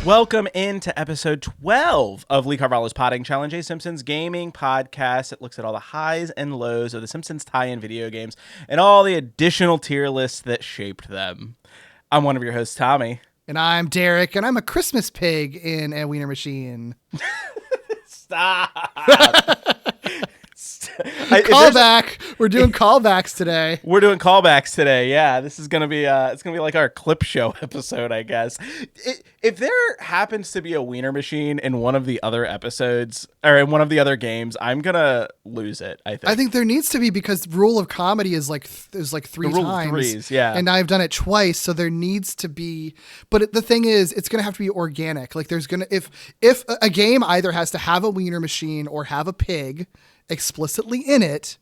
Welcome into episode 12 of Lee Carvalho's Potting Challenge, a Simpsons gaming podcast that looks at all the highs and lows of the Simpsons tie-in video games and all the additional tier lists that shaped them. I'm one of your hosts, Tommy. And I'm Derek, and I'm a Christmas pig in a wiener machine. Stop. Callback. We're doing callbacks today. We're doing callbacks today. Yeah, this is gonna be it's gonna be like our clip show episode, I guess. If there happens to be a wiener machine in one of the other episodes or in one of the other games, I'm gonna lose it. I think there needs to be, because rule of comedy is like three the rule times. Of threes, yeah. And I've done it twice, so there needs to be. But the thing is, it's gonna have to be organic. Like there's gonna if a game either has to have a wiener machine or have a pig explicitly in it,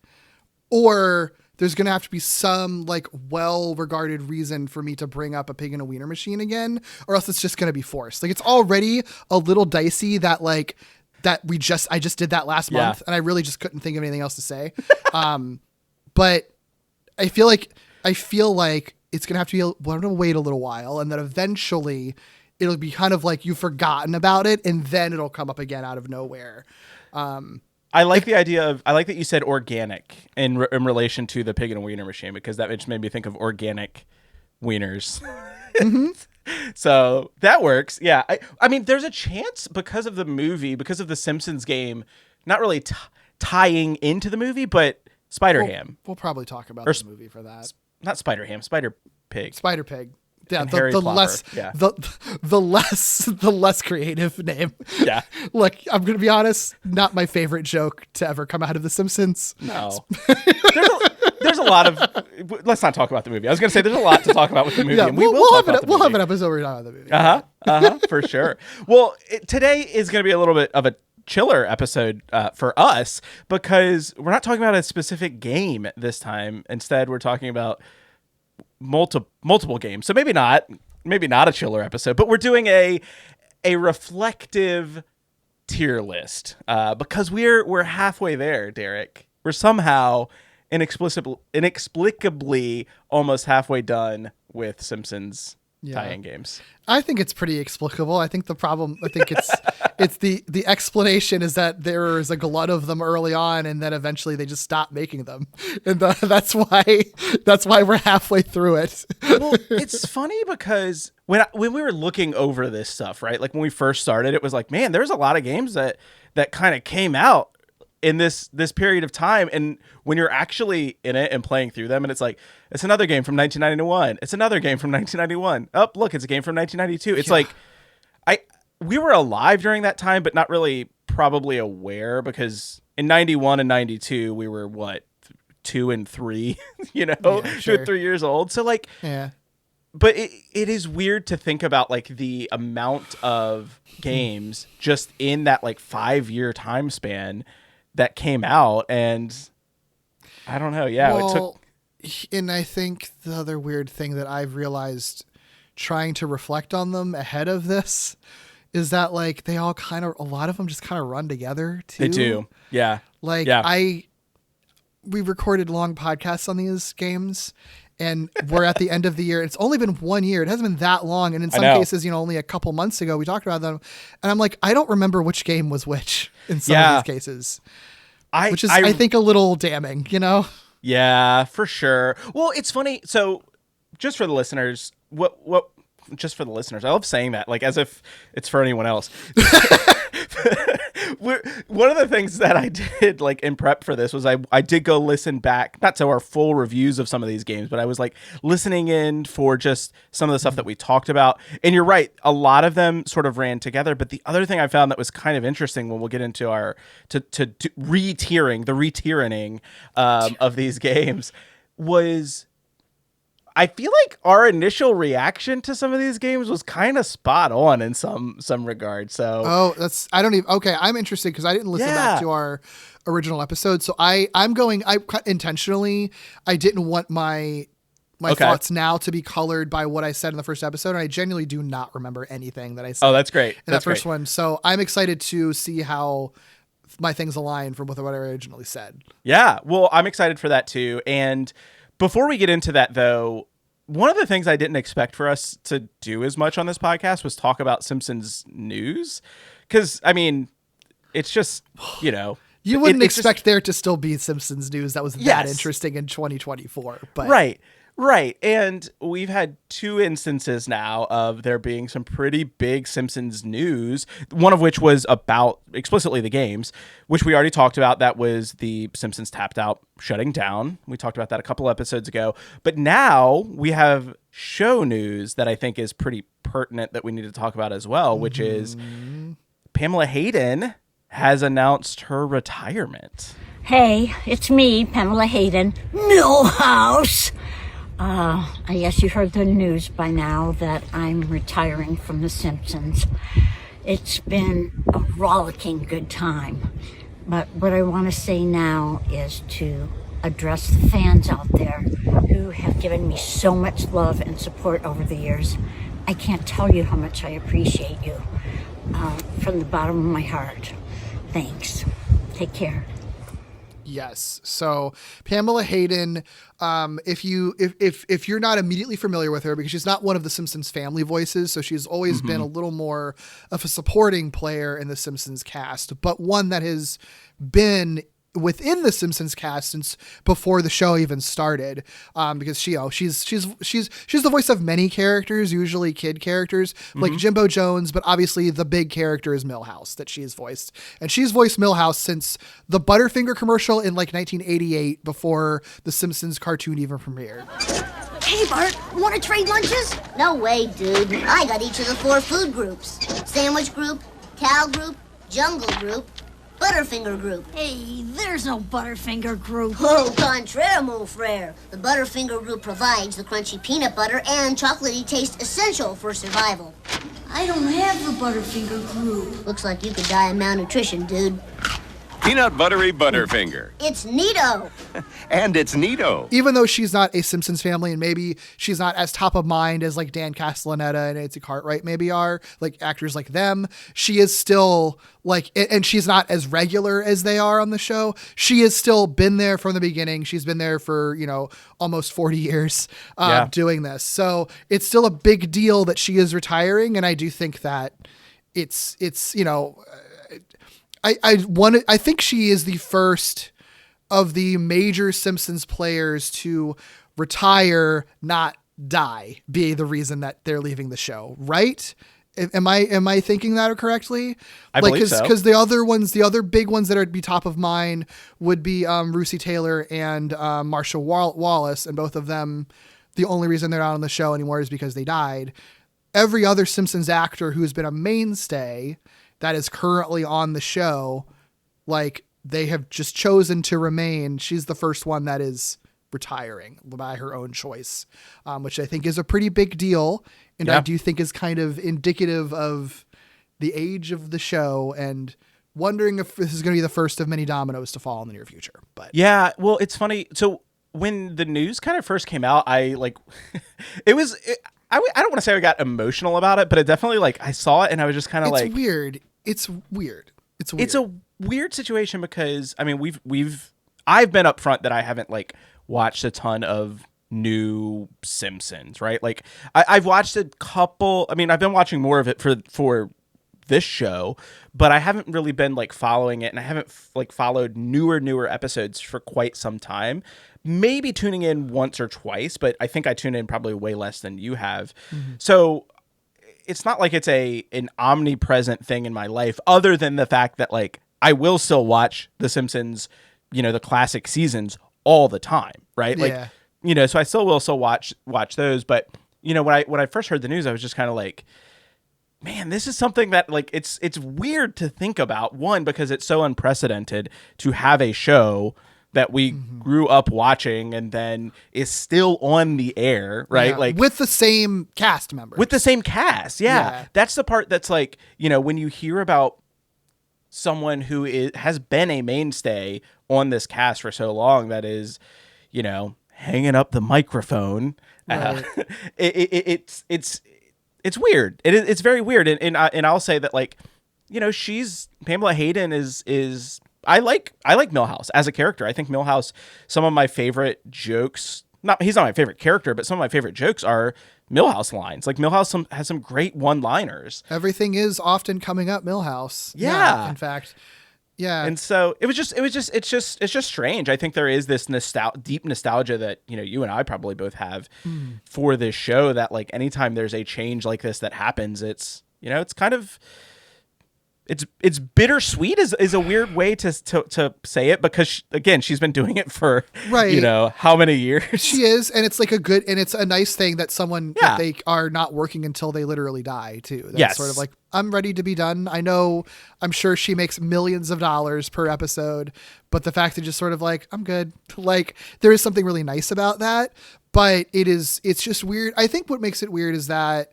or there's going to have to be some like well-regarded reason for me to bring up a pig in a wiener machine again, or else it's just going to be forced. Like it's already a little dicey that I just did that last month, and I really just couldn't think of anything else to say. But I feel like it's going to have to be, I'm going to wait a little while, and then eventually it'll be kind of like you've forgotten about it, and then it'll come up again out of nowhere. I like the idea of, I like that you said organic in relation to the pig and a wiener machine, because that just made me think of organic wieners. Mm-hmm. So that works. Yeah. I mean, there's a chance because of the movie, because of the Simpsons game, not really tying into the movie, but Spider-Ham. We'll probably talk about the movie for that. Not Spider-Ham, Spider-Pig. Spider-Pig. Yeah, the less creative name. Yeah. Look, I'm going to be honest, not my favorite joke to ever come out of The Simpsons. No. There's a lot of, let's not talk about the movie. I was going to say there's a lot to talk about with the movie. Yeah, and we'll have an episode where we talk about the movie. For sure. Well, today is going to be a little bit of a chiller episode for us, because we're not talking about a specific game this time. Instead, we're talking about multiple games. So maybe not a chiller episode, but we're doing a reflective tier list because we're halfway there, Derek. We're somehow inexplicably almost halfway done with Simpsons tie-in games. I think it's pretty explicable. I think it's the explanation is that there is a glut of them early on, and then eventually they just stop making them, and that's why we're halfway through it. Well, it's funny because when we were looking over this stuff, right? Like when we first started, it was like, man, there's a lot of games that kind of came out in this period of time, and when you're actually in it and playing through them, and it's like, it's another game from 1991, it's another game from 1991, oh look, it's a game from 1992. It's like we were alive during that time, but not really probably aware, because in 91 and 92 we were 2 and 3 2 and 3 years old, so like but it is weird to think about like the amount of games just in that like 5-year time span that came out, and I don't know. Yeah. Well, and I think the other weird thing that I've realized trying to reflect on them ahead of this is that like they all a lot of them just kind of run together too. They do. Yeah. Like we recorded long podcasts on these games, and we're at the end of the year. It's only been 1 year. It hasn't been that long. And in some cases, only a couple months ago, we talked about them. And I'm like, I don't remember which game was which in some of these cases, which is, I think, a little damning, Yeah, for sure. Well, it's funny. So just for the listeners, just for the listeners, I love saying that, like as if it's for anyone else. One of the things that I did like in prep for this was I did go listen back, not to our full reviews of some of these games, but I was like listening in for just some of the stuff that we talked about. And you're right, a lot of them sort of ran together. But the other thing I found that was kind of interesting when we'll get into our to re-tiering of these games was, I feel like our initial reaction to some of these games was kind of spot on in some regard. So I'm interested because I didn't listen back to our original episode. So I intentionally, I didn't want my thoughts now to be colored by what I said in the first episode. And I genuinely do not remember anything that I said. Oh, that's great. In that first one. So I'm excited to see how my things align from what I originally said. Yeah. Well, I'm excited for that too. And before we get into that, though, one of the things I didn't expect for us to do as much on this podcast was talk about Simpsons news. Because, I mean, it's just, you know. You wouldn't expect there to still be Simpsons news that was that interesting in 2024. But Right. And we've had 2 instances now of there being some pretty big Simpsons news, one of which was about explicitly the games, which we already talked about. That was the Simpsons Tapped Out shutting down. We talked about that a couple episodes ago. But now we have show news that I think is pretty pertinent that we need to talk about as well, which is Pamela Hayden has announced her retirement. Hey, it's me, Pamela Hayden. Millhouse! I guess you heard the news by now that I'm retiring from The Simpsons. It's been a rollicking good time. But what I want to say now is to address the fans out there who have given me so much love and support over the years. I can't tell you how much I appreciate you. From the bottom of my heart. Thanks. Take care. Yes. So Pamela Hayden, if you're not immediately familiar with her, because she's not one of the Simpsons family voices, so she's always been a little more of a supporting player in the Simpsons cast, but one that has been within the Simpsons cast since before the show even started, because she's the voice of many characters, usually kid characters like Jimbo Jones, but obviously the big character is Milhouse that she's voiced, and she's voiced Milhouse since the Butterfinger commercial in like 1988, before the Simpsons cartoon even premiered. Hey Bart, want to trade lunches? No way, dude. I got each of the 4 food groups: sandwich group, cow group, jungle group, Butterfinger group. Hey, there's no Butterfinger group. Oh, contraire, mon frere. The Butterfinger group provides the crunchy peanut butter and chocolatey taste essential for survival. I don't have the Butterfinger group. Looks like you could die of malnutrition, dude. Peanut buttery Butterfinger. It's neato. And it's neato. Even though she's not a Simpsons family, and maybe she's not as top of mind as like Dan Castellaneta and Nancy Cartwright maybe are, like actors like them, she is still like, and she's not as regular as they are on the show. She has still been there from the beginning. She's been there for, almost 40 years doing this. So it's still a big deal that she is retiring. And I do think that it's I think she is the first of the major Simpsons players to retire, not die, be the reason that they're leaving the show, right? Am I thinking that correctly? I believe so. Because the other big ones that would be top of mind would be Russi Taylor and Marsha Wallace, and both of them, the only reason they're not on the show anymore is because they died. Every other Simpsons actor who's been a mainstay that is currently on the show, like, they have just chosen to remain. She's the first one that is retiring by her own choice, which I think is a pretty big deal. And I do think is kind of indicative of the age of the show, and wondering if this is going to be the first of many dominoes to fall in the near future. But yeah, well, it's funny. So when the news kind of first came out, I like, I don't want to say I got emotional about it, but it definitely, like, I saw it and I was just kind of like, It's weird. It's a weird situation because, I mean, I've been upfront that I haven't like watched a ton of new Simpsons, right? Like I've watched a couple. I mean, I've been watching more of it for this show, but I haven't really been like following it, and I haven't like followed newer episodes for quite some time. Maybe tuning in once or twice, but I think I tune in probably way less than you have. So it's not like it's an omnipresent thing in my life, other than the fact that like I will still watch The Simpsons, the classic seasons all the time, right? Yeah. Like, so I still will watch those. But when I first heard the news, I was just kind of like, man, this is something that like it's weird to think about. One, because it's so unprecedented to have a show that we grew up watching and then is still on the air, right? Yeah. Like with the same cast members. With the same cast, yeah. That's the part that's like, when you hear about someone who has been a mainstay on this cast for so long, that is, hanging up the microphone. Right. It's weird. It's very weird, and I'll say that, like, Pamela Hayden is. I like Milhouse as a character. I think Milhouse, some of my favorite jokes he's not my favorite character, but some of my favorite jokes are Milhouse lines. Like Milhouse has some great one-liners. Everything is often coming up Milhouse. Yeah. In fact. Yeah. And so it's just strange. I think there is this deep nostalgia that, you and I probably both have for this show, that like anytime there's a change like this that happens, it's kind of, it's bittersweet is a weird way to say it, because she's been doing it for how many years. She is, and it's like it's a nice thing that someone that they are not working until they literally die too. That's sort of like, I'm ready to be done. I'm sure she makes millions of dollars per episode, but the fact that just sort of like, I'm good. Like, there is something really nice about that, but it's just weird. I think what makes it weird is that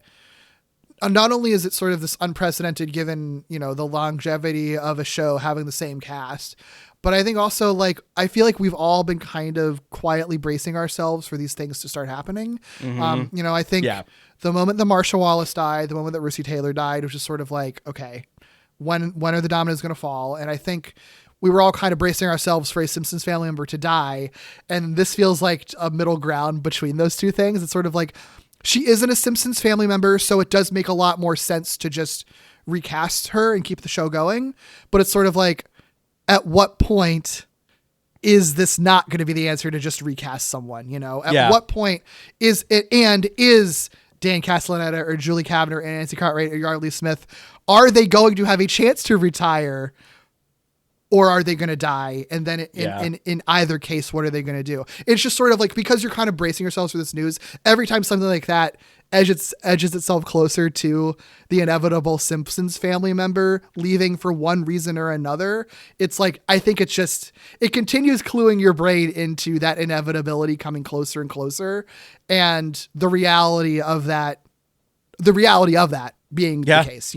not only is it sort of this unprecedented given, the longevity of a show having the same cast, but I think also like, I feel like we've all been kind of quietly bracing ourselves for these things to start happening. Mm-hmm. I think the moment that Marsha Wallace died, the moment that Russi Taylor died, was just sort of like, okay, when are the dominoes going to fall? And I think we were all kind of bracing ourselves for a Simpsons family member to die. And this feels like a middle ground between those two things. It's sort of like, she isn't a Simpsons family member, so it does make a lot more sense to just recast her and keep the show going. But it's sort of like, at what point is this not going to be the answer to just recast someone? At what point is it, and is Dan Castellaneta or Julie Kavner and Nancy Cartwright or Yardley Smith, are they going to have a chance to retire? Or are they going to die? And then in either case, what are they going to do? It's just sort of like, because you're kind of bracing yourselves for this news, every time something like that edges itself closer to the inevitable Simpsons family member leaving for one reason or another, it's like, I think it continues cluing your brain into that inevitability coming closer and closer. And the reality of that being the case,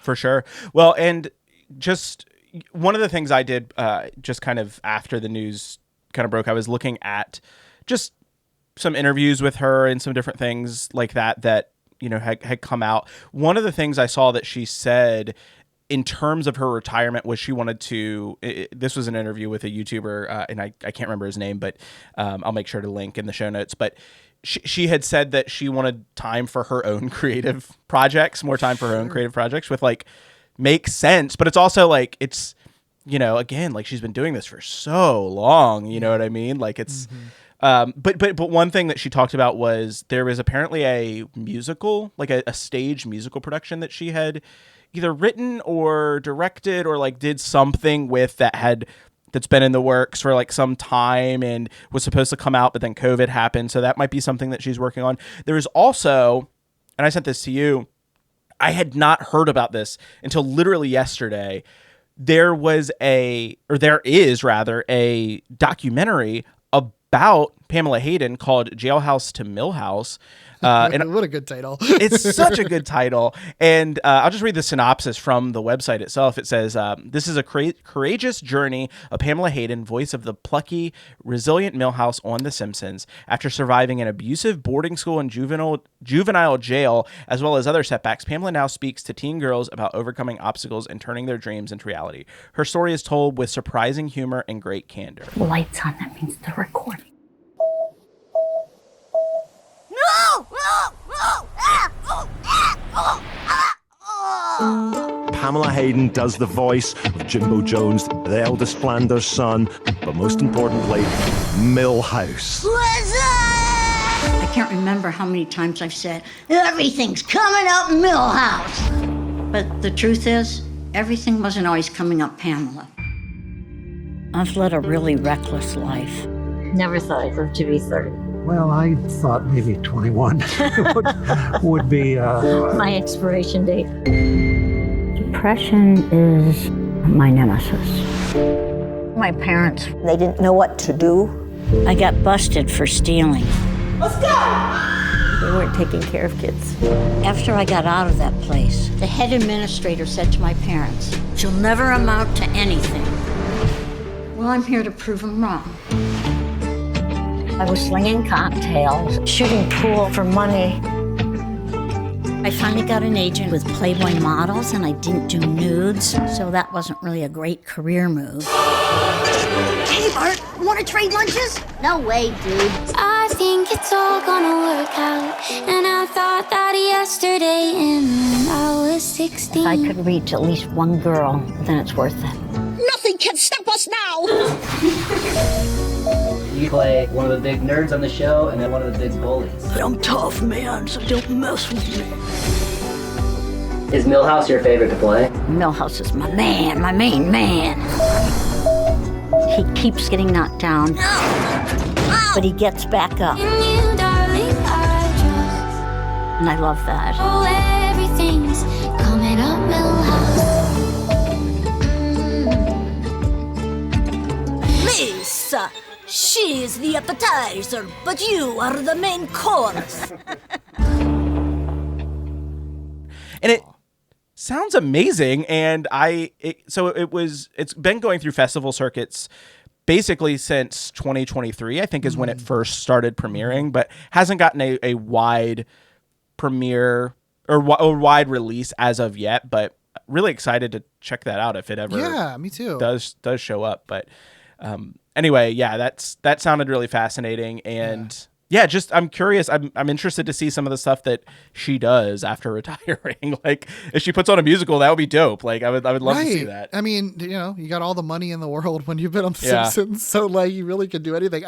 For sure. Well, and just one of the things I did just kind of after the news kind of broke, I was looking at just some interviews with her and some different things like that had come out. One of the things I saw that she said in terms of her retirement was she wanted to, this was an interview with a YouTuber, and I can't remember his name, but I'll make sure to link in the show notes. But she had said that she wanted time for her own creative projects, more time for her own creative projects, with like, makes sense, but it's also like, it's, again, like she's been doing this for so long, you know what I mean? Like it's, but one thing that she talked about was there was apparently a musical, like a stage musical production that she had either written or directed or like did something with that's been in the works for like some time and was supposed to come out, but then COVID happened. So that might be something that she's working on. There is also, and I sent this to you, I had not heard about this until literally yesterday. There is a documentary about Pamela Hayden called Jailhouse to Milhouse. And what a good title. It's such a good title. And I'll just read the synopsis from the website itself. It says, this is a courageous journey of Pamela Hayden, voice of the plucky, resilient Milhouse on The Simpsons. After surviving an abusive boarding school and juvenile jail, as well as other setbacks, Pamela now speaks to teen girls about overcoming obstacles and turning their dreams into reality. Her story is told with surprising humor and great candor. Lights on, that means they're recording. Pamela Hayden does the voice of Jimbo Jones, the eldest Flanders son, but most importantly, Milhouse. I can't remember how many times I've said, everything's coming up Milhouse. But the truth is, everything wasn't always coming up Pamela. I've led a really reckless life. Never thought I'd live to be 30. Well, I thought maybe 21 would be... my expiration date. Depression is my nemesis. My parents, they didn't know what to do. I got busted for stealing. Let's go! They weren't taking care of kids. After I got out of that place, the head administrator said to my parents, she'll never amount to anything. Well, I'm here to prove them wrong. I was slinging cocktails, shooting pool for money. I finally got an agent with Playboy models, and I didn't do nudes, so that wasn't really a great career move. Hey, Bart, want to trade lunches? No way, dude. I think it's all gonna work out. And I thought that yesterday, and I was 16. If I could reach at least one girl, then it's worth it. Nothing can stop us now! You play one of the big nerds on the show and then one of the big bullies. But I'm tough, man, so don't mess with me. Is Milhouse your favorite to play? Milhouse is my man, my main man. He keeps getting knocked down, but he gets back up. In you, darling, I trust. And I love that. Oh, everything's coming up, Millhouse. Miss, she's the appetizer, but you are the main course. And it sounds amazing. And it's been going through festival circuits basically since 2023, I think is when it first started premiering, but hasn't gotten a wide premiere or wide release as of yet, but really excited to check that out if it ever me too. does show up. But anyway, that sounded really fascinating. And just I'm curious. I'm interested to see some of the stuff that she does after retiring. Like if she puts on a musical, that would be dope. Like I would love to see that. I mean, you got all the money in the world when you've been on The Simpsons, so like you really could do anything.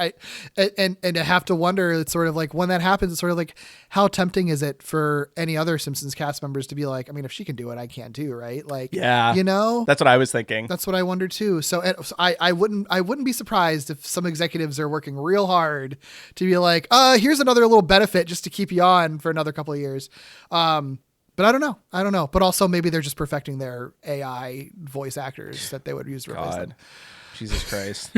And to have to wonder, it's sort of like when that happens, it's sort of like how tempting is it for any other Simpsons cast members to be like, I mean, if she can do it, I can too, right? Like, that's what I was thinking. That's what I wonder too. So I wouldn't be surprised if some executives are working real hard to be like, here's another little benefit just to keep you on for another couple of years. But I don't know. But also maybe they're just perfecting their AI voice actors that they would use to replace them. Jesus Christ.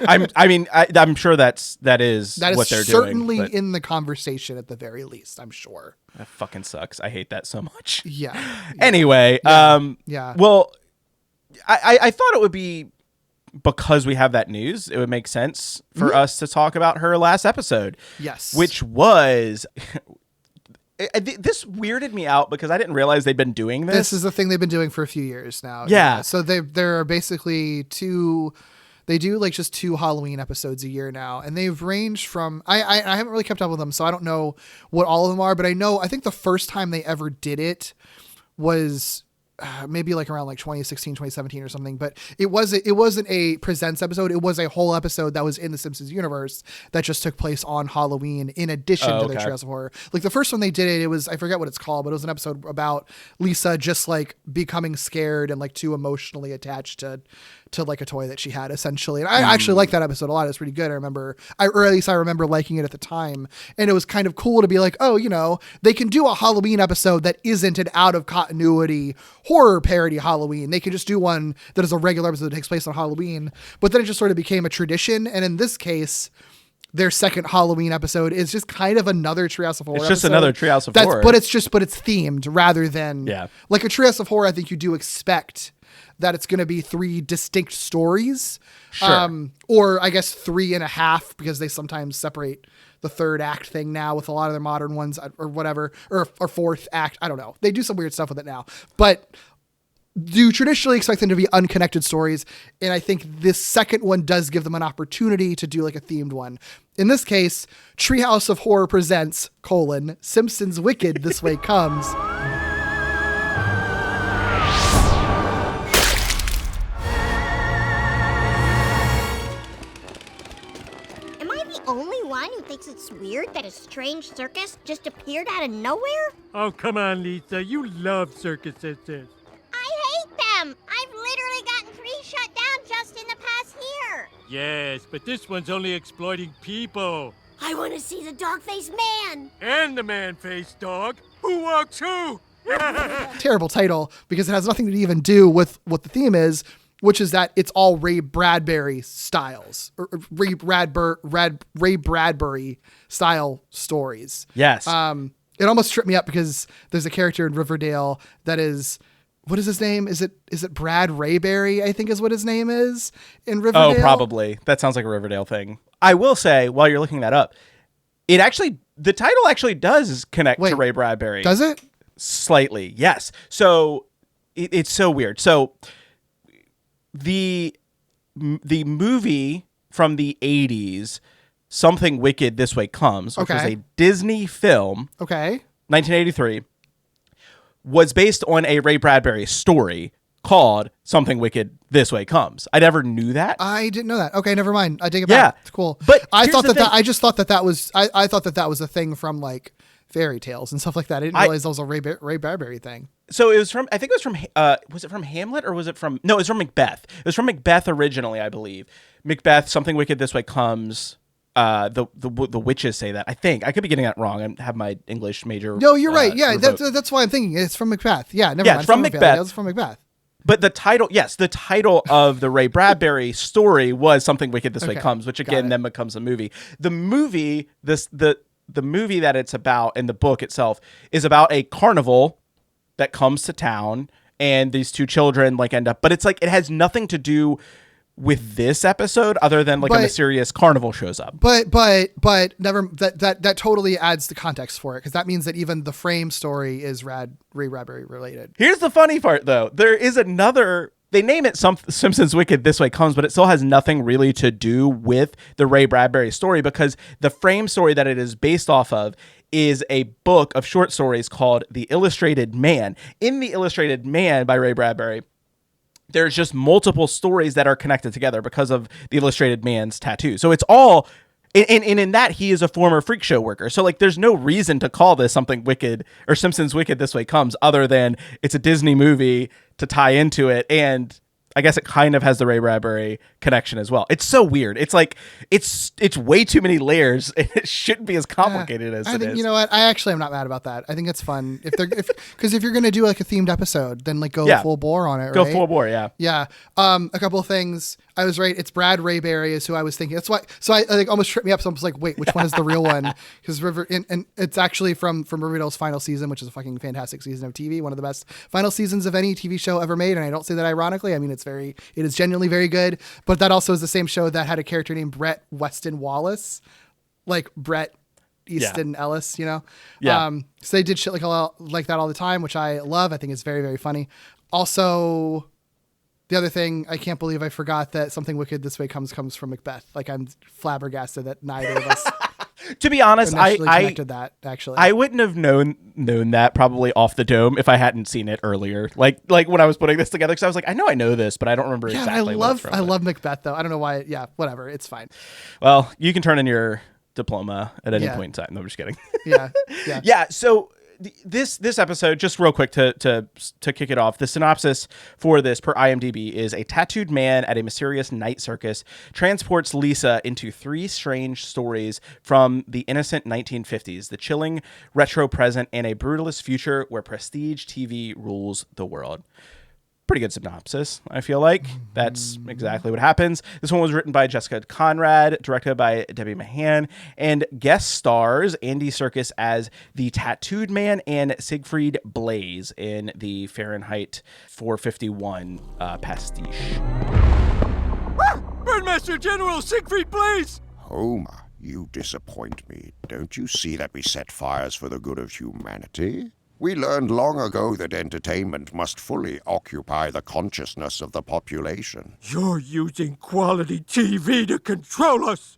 I'm sure that is what they're doing. Certainly in the conversation at the very least, I'm sure. That fucking sucks. I hate that so much. Yeah. Anyway, yeah. Well, I thought it would be, because we have that news, it would make sense for us to talk about her last episode. Yes. Which was... This weirded me out because I didn't realize they'd been doing this. This is the thing they've been doing for a few years now. Yeah. So there are basically they do like just 2 Halloween episodes a year now. And they've ranged from, I haven't really kept up with them, so I don't know what all of them are, but I think the first time they ever did it was maybe like around like 2016, 2017 or something, but it wasn't a presents episode. It was a whole episode that was in the Simpsons universe that just took place on Halloween in addition to the Treehouse of Horror. Like the first one they did it was, I forget what it's called, but it was an episode about Lisa just like becoming scared and like too emotionally attached to like a toy that she had essentially. And I actually like that episode a lot. It's pretty good. or at least I remember liking it at the time. And it was kind of cool to be like, they can do a Halloween episode that isn't an out of continuity horror parody Halloween. They can just do one that is a regular episode that takes place on Halloween, but then it just sort of became a tradition. And in this case, their second Halloween episode is just kind of another Treehouse of Horror. It's just another Treehouse of Horror. But it's themed rather than like a Treehouse of Horror. I think you do expect that it's going to be 3 distinct stories, or I guess 3.5 because they sometimes separate the third act thing now with a lot of their modern ones or whatever, or fourth act. I don't know. They do some weird stuff with it now, but do traditionally expect them to be unconnected stories. And I think this second one does give them an opportunity to do like a themed one. In this case, Treehouse of Horror Presents, Simpsons Wicked This Way Comes. Am I the only one who thinks it's weird that a strange circus just appeared out of nowhere? Oh, come on, Lisa. You love circuses. I hate them! I've literally gotten 3 shut down just in the past year! Yes, but this one's only exploiting people. I want to see the dog-faced man! And the man-faced dog. Who walks who? Terrible title, because it has nothing to even do with what the theme is, which is that it's all Ray Bradbury styles, or Ray Bradbury style stories. Yes. It almost tripped me up because there's a character in Riverdale that is... What is his name? Is it Brad Rayberry, I think is what his name is in Riverdale? Oh, probably. That sounds like a Riverdale thing. I will say, while you're looking that up, the title actually does connect to Ray Bradbury. Does it? Slightly, yes. So it's so weird. So the movie from the 80s Something Wicked This Way Comes, which was a Disney film, 1983, was based on a Ray Bradbury story called Something Wicked This Way Comes. I never knew that. I didn't know that. Okay, never mind. I take it back. It's cool. But I thought I just thought that was I thought that was a thing from like fairy tales and stuff like that. I didn't realize that was a Ray Bradbury thing. So it was from, I think it was from, was it from Hamlet or was it from, no, it was from Macbeth. It was from Macbeth originally, I believe. Macbeth, Something Wicked This Way Comes. The witches say that. I think I could be getting that wrong. I have my English major. No, you're right. Yeah, that's why I'm thinking it's from Macbeth. Yeah, never mind. It's from Macbeth. It's from Macbeth. But the title of the Ray Bradbury story was Something Wicked This Way Comes, which again then becomes a movie. The movie, the movie that it's about in the book itself is about a carnival that comes to town, and these two children like end up, but it's like it has nothing to do with this episode other than like a mysterious carnival shows up. But never that totally adds the context for it, because that means that even the frame story is Ray Bradbury related. Here's the funny part though. There is another, they name it Simpsons Wicked This Way Comes, but it still has nothing really to do with the Ray Bradbury story, because the frame story that it is based off of is a book of short stories called The Illustrated Man. In The Illustrated Man by Ray Bradbury, there's just multiple stories that are connected together because of the Illustrated Man's tattoo. So it's all, and in that he is a former freak show worker. So like there's no reason to call this Something Wicked or Simpsons Wicked This Way Comes other than it's a Disney movie to tie into it. And I guess it kind of has the Ray Bradbury connection as well. It's so weird. It's like it's way too many layers. It shouldn't be as complicated as it is. You know what? I actually am not mad about that. I think it's fun because if you're gonna do like a themed episode, then like go full bore on it. Go full bore, yeah. Yeah. A couple of things. I was right. It's Brad Rayberry is who I was thinking. That's why. So I like almost tripped me up. So I was like, wait, which one is the real one? Because and it's actually from Riverdale's final season, which is a fucking fantastic season of TV. One of the best final seasons of any TV show ever made. And I don't say that ironically. I mean, it is genuinely very good. But that also is the same show that had a character named Brett Weston Wallace, like Brett Easton Ellis, you know? Yeah. So they did shit like that all the time, which I love. I think it's very, very funny. Also, the other thing, I can't believe I forgot that Something Wicked This Way Comes from Macbeth. Like, I'm flabbergasted that neither of us. To be honest, I connected that actually. I wouldn't have known that probably off the dome if I hadn't seen it earlier. Like when I was putting this together, because I was like, I know this, but I don't remember exactly. I love Macbeth though. I don't know why. Yeah, whatever. It's fine. Well, you can turn in your diploma at any point in time. No, I'm just kidding. Yeah. So this episode, just real quick to kick it off, the synopsis for this per IMDb is: a tattooed man at a mysterious night circus transports Lisa into three strange stories from the innocent 1950s, the chilling retro present, and a brutalist future where prestige TV rules the world. Pretty good synopsis, I feel like. That's exactly what happens. This one was written by Jessica Conrad, directed by Debbie Mahan, and guest stars Andy Serkis as the Tattooed Man and Siegfried Blaze in the Fahrenheit 451 pastiche. Birdmaster General Siegfried Blaze! Homer, you disappoint me. Don't you see that we set fires for the good of humanity? We learned long ago that entertainment must fully occupy the consciousness of the population. You're using quality TV to control us!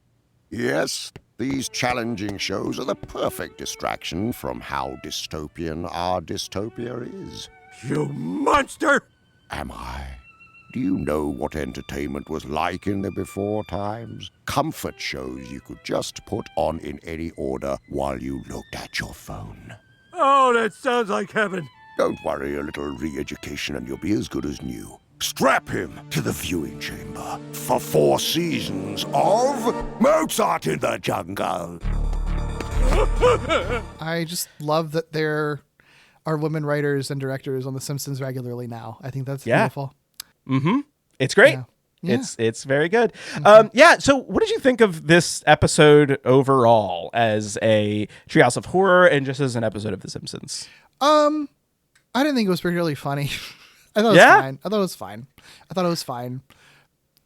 Yes, these challenging shows are the perfect distraction from how dystopian our dystopia is. You monster! Am I? Do you know what entertainment was like in the before times? Comfort shows you could just put on in any order while you looked at your phone. Oh, that sounds like heaven. Don't worry, a little re-education and you'll be as good as new. Strap him to the viewing chamber for 4 seasons of Mozart in the Jungle. I just love that there are women writers and directors on The Simpsons regularly now. I think that's beautiful. Mm-hmm. It's great. Yeah. It's very good. So what did you think of this episode overall as a Treehouse of Horror and just as an episode of The Simpsons? I didn't think it was particularly funny. I thought it was fine.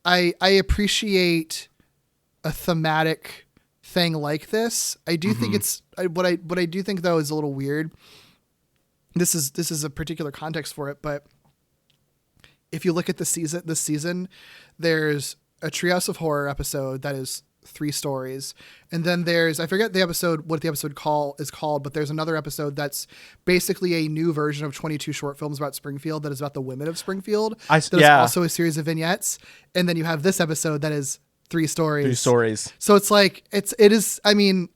I appreciate a thematic thing like this. I do think it's what I do think though is a little weird. This is a particular context for it, but if you look at this season, there's a Treehouse of Horror episode that is 3 stories. And then there's, I forget what the episode is called, but there's another episode that's basically a new version of 22 short films about Springfield that is about the women of Springfield. That is also a series of vignettes. And then you have this episode that is 3 stories. 3 stories. So it's like, it is, I mean,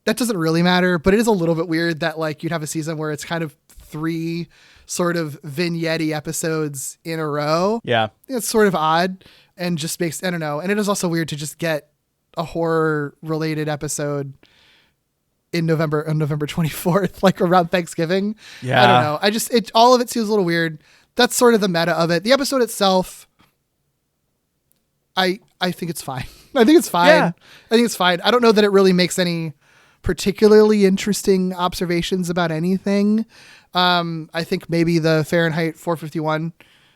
that doesn't really matter, but it is a little bit weird that like you'd have a season where it's kind of 3 sort of vignette episodes in a row. Yeah. It's sort of odd and just makes, I don't know. And it is also weird to just get a horror related episode on November 24th, like around Thanksgiving. Yeah. I don't know. All of it seems a little weird. That's sort of the meta of it. The episode itself, I think it's fine. I think it's fine. Yeah. I think it's fine. I don't know that it really makes any particularly interesting observations about anything. I think maybe the Fahrenheit 451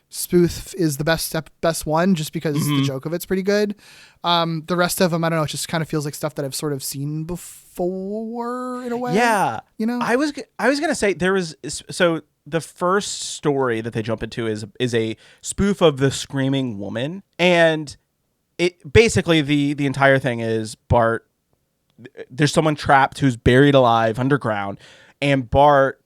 spoof is the best one just because the joke of it's pretty good. The rest of them, I don't know, it just kind of feels like stuff that I've sort of seen before in a way. Yeah. You know? I was going to say so the first story that they jump into is a spoof of the Screaming Woman, and it basically the entire thing is Bart, there's someone trapped who's buried alive underground, and Bart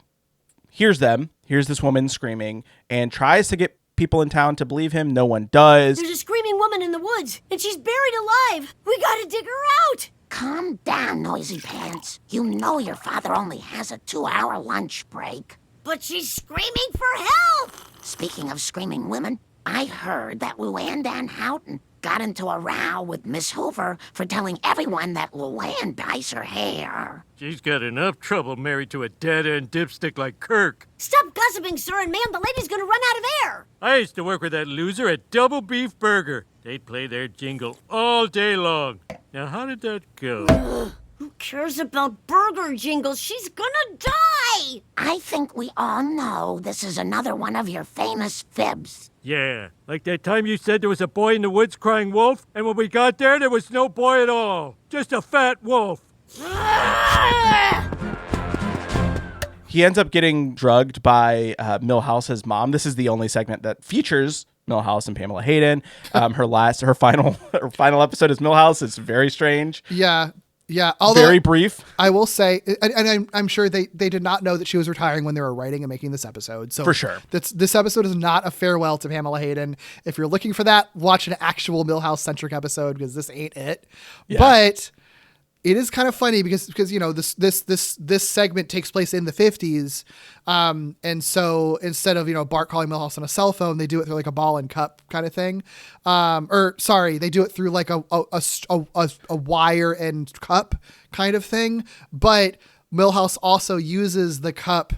hears this woman screaming and tries to get people in town to believe him. No one does. There's a screaming woman in the woods, and she's buried alive. We gotta dig her out. Calm down, noisy pants. You know your father only has a 2-hour lunch break. But she's screaming for help. Speaking of screaming women, I heard that Luann Dan Houghton got into a row with Miss Hoover for telling everyone that Luann dyes her hair. She's got enough trouble married to a dead-end dipstick like Kirk. Stop gossiping, sir, and ma'am, the lady's gonna run out of air. I used to work with that loser at Double Beef Burger. They'd play their jingle all day long. Now, how did that go? Who cares about burger jingles? She's gonna die! I think we all know this is another one of your famous fibs. Yeah, like that time you said there was a boy in the woods crying wolf, and when we got there was no boy at all. Just a fat wolf. He ends up getting drugged by Milhouse's mom. This is the only segment that features Milhouse and Pamela Hayden. Her final episode is Milhouse. It's very strange. Yeah. Yeah, although very brief. I will say, and I'm sure they did not know that she was retiring when they were writing and making this episode. So for sure, this episode is not a farewell to Pamela Hayden. If you're looking for that, watch an actual Milhouse centric episode because this ain't it. Yeah. But it is kind of funny because you know this segment takes place in the 50s, and so instead of Bart calling Milhouse on a cell phone, they do it through like a ball and cup kind of thing, they do it through like a wire and cup kind of thing. But Milhouse also uses the cup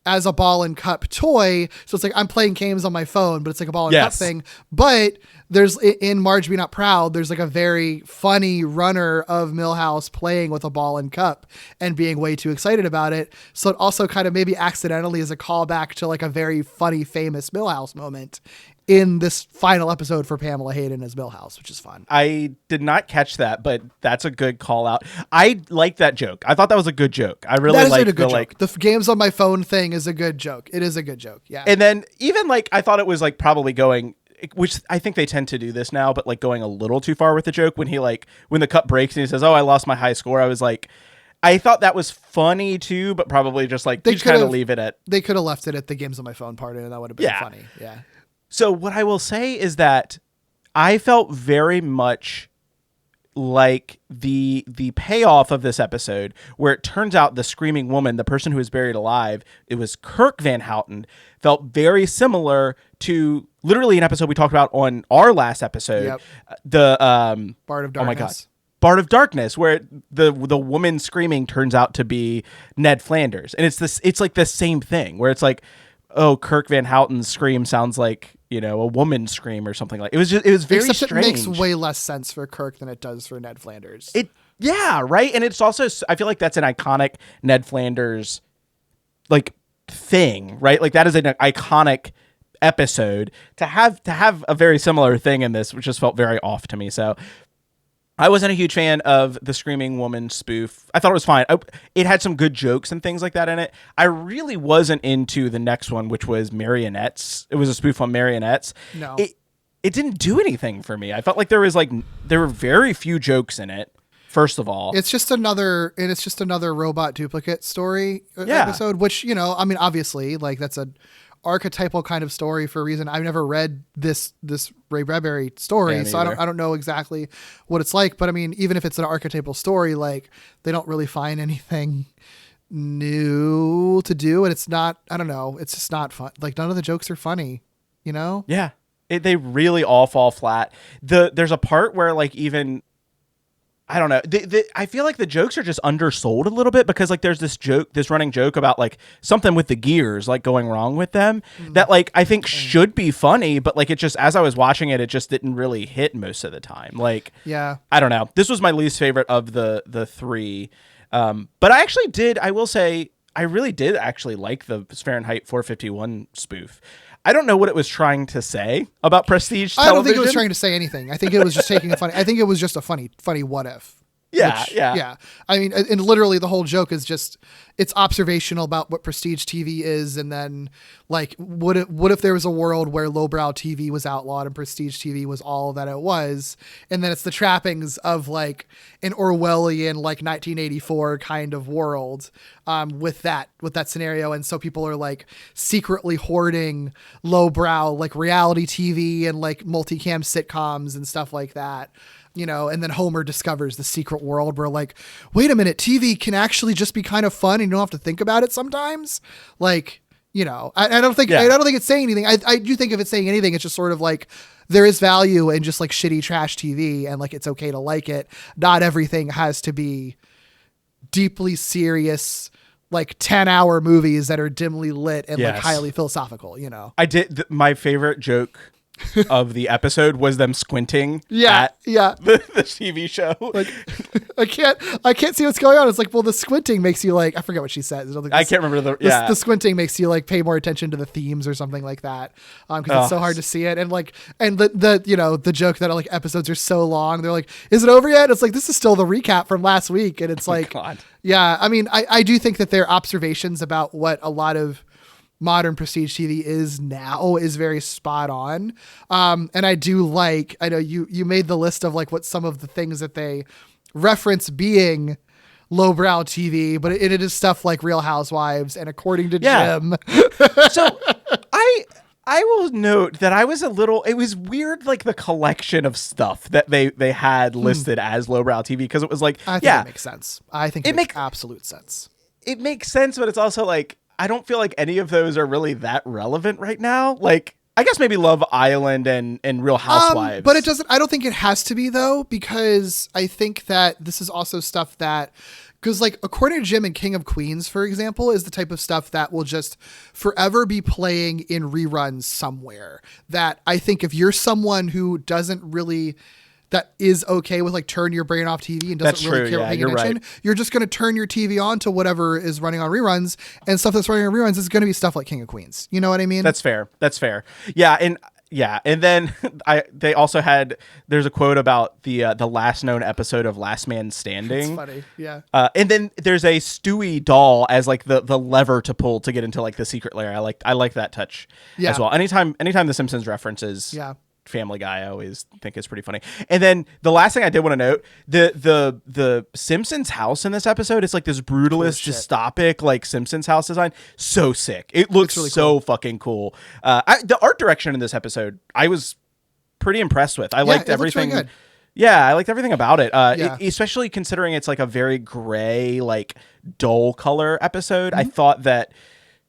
as a ball and cup toy, so it's like I'm playing games on my phone, but it's like a ball and cup thing. But there's in Marge Be Not Proud, there's like a very funny runner of Milhouse playing with a ball and cup and being way too excited about it. So it also kind of maybe accidentally is a callback to like a very funny, famous Milhouse moment in this final episode for Pamela Hayden as Milhouse, which is fun. I did not catch that, but that's a good call out. I like that joke. I thought that was a good joke. I really like the games on my phone thing is a good joke. It is a good joke. Yeah. And then even like, I thought it was like probably going, which I think they tend to do this now, but like going a little too far with the joke when when the cup breaks and he says, "Oh, I lost my high score." I was like, I thought that was funny too, but probably just like, they kind of leave it at. They could have left it at the games on my phone part and that would have been funny. Yeah. So what I will say is that I felt very much like the payoff of this episode, where it turns out the Screaming Woman, the person who was buried alive, it was Kirk Van Houten, felt very similar to literally an episode we talked about on our last episode, the Bart of Darkness. Oh my God. Bart of Darkness, where the woman screaming turns out to be Ned Flanders. And it's like the same thing where it's like, oh, Kirk Van Houten's scream sounds like, a woman's scream or something like it. It was very Except strange. It makes way less sense for Kirk than it does for Ned Flanders. Yeah, right. And it's also, I feel like that's an iconic Ned Flanders like thing, right? Like that is an iconic episode to have a very similar thing in this, which just felt very off to me. So I wasn't a huge fan of the Screaming Woman spoof. I thought it was fine. It had some good jokes and things like that in it. I really wasn't into the next one, which was Marionettes. It was a spoof on Marionettes. No. it didn't do anything for me. I felt like there were very few jokes in it. First of all, it's just another robot duplicate story episode, which, you know, I mean, obviously, like, that's an archetypal kind of story for a reason. I've never read this Ray Bradbury story, so I don't know exactly what it's like. But I mean, even if it's an archetypal story, like, they don't really find anything new to do, and it's not. I don't know. It's just not fun. Like, none of the jokes are funny, you know? Yeah, they really all fall flat. There's a part where, like, even. I don't know. I feel like the jokes are just undersold a little bit, because like there's this running joke about like something with the gears like going wrong with them that like I think should be funny, but like it just, as I was watching it, it just didn't really hit most of the time. Like, yeah, I don't know. This was my least favorite of the three. But I will say I really did actually like the Fahrenheit 451 spoof. I don't know what it was trying to say about prestige television. I don't think it was trying to say anything. I think it was just I think it was just a funny what if. Yeah, yeah. I mean, and literally the whole joke is just, it's observational about what prestige TV is, and then like, what if there was a world where lowbrow TV was outlawed and prestige TV was all that it was, and then it's the trappings of like an Orwellian like 1984 kind of world with that scenario, and so people are like secretly hoarding lowbrow like reality TV and like multicam sitcoms and stuff like that. You know, and then Homer discovers the secret world where like, wait a minute, TV can actually just be kind of fun and you don't have to think about it sometimes. Like, you know, I don't think it's saying anything. I do think if it's saying anything, it's just sort of like there is value in just like shitty trash TV, and like it's okay to like it. Not everything has to be deeply serious, like 10-hour movies that are dimly lit and like highly philosophical, you know. I did my favorite joke of the episode was them squinting at the TV show. Like, I can't see what's going on. It's like, well, the squinting makes you like, I forget what she says. I can't remember the squinting makes you like pay more attention to the themes or something like that. Because it's so hard to see it. And like, and the you know, the joke that like episodes are so long, they're like, is it over yet? It's like, this is still the recap from last week. And it's like, yeah, I mean, I do think that their observations about what a lot of modern prestige TV is now is very spot on. And I do like, I know you made the list of like what some of the things that they reference being lowbrow TV, but it is stuff like Real Housewives and According to Jim. So I will note that I was it was weird, like the collection of stuff that they had listed as lowbrow TV, because it was like, I think it makes sense. I think it makes absolute sense. It makes sense, but it's also like, I don't feel like any of those are really that relevant right now. Like, I guess maybe Love Island and Real Housewives. But it doesn't, I don't think it has to be though, because I think that this is also stuff that, because like According to Jim and King of Queens, for example, is the type of stuff that will just forever be playing in reruns somewhere. That I think if you're someone who doesn't really, that is okay with like turn your brain off TV and doesn't really care about paying attention. Right. You're just going to turn your TV on to whatever is running on reruns, and stuff that's running on reruns is going to be stuff like King of Queens. You know what I mean? That's fair. Yeah. And then they also had, there's a quote about the last known episode of Last Man Standing. That's funny. Yeah. And then there's a Stewie doll as like the lever to pull to get into like the secret lair. I like that touch as well. Anytime the Simpsons references Family Guy, I always think is pretty funny. And then the last thing I did want to note, the Simpsons house in this episode is like this brutalist, dystopic like Simpsons house design. So sick. It looks really so fucking cool. The art direction in this episode, I was pretty impressed with. I liked everything. Really good. Yeah, I liked everything about it. Especially considering it's like a very gray, like dull color episode. I thought that,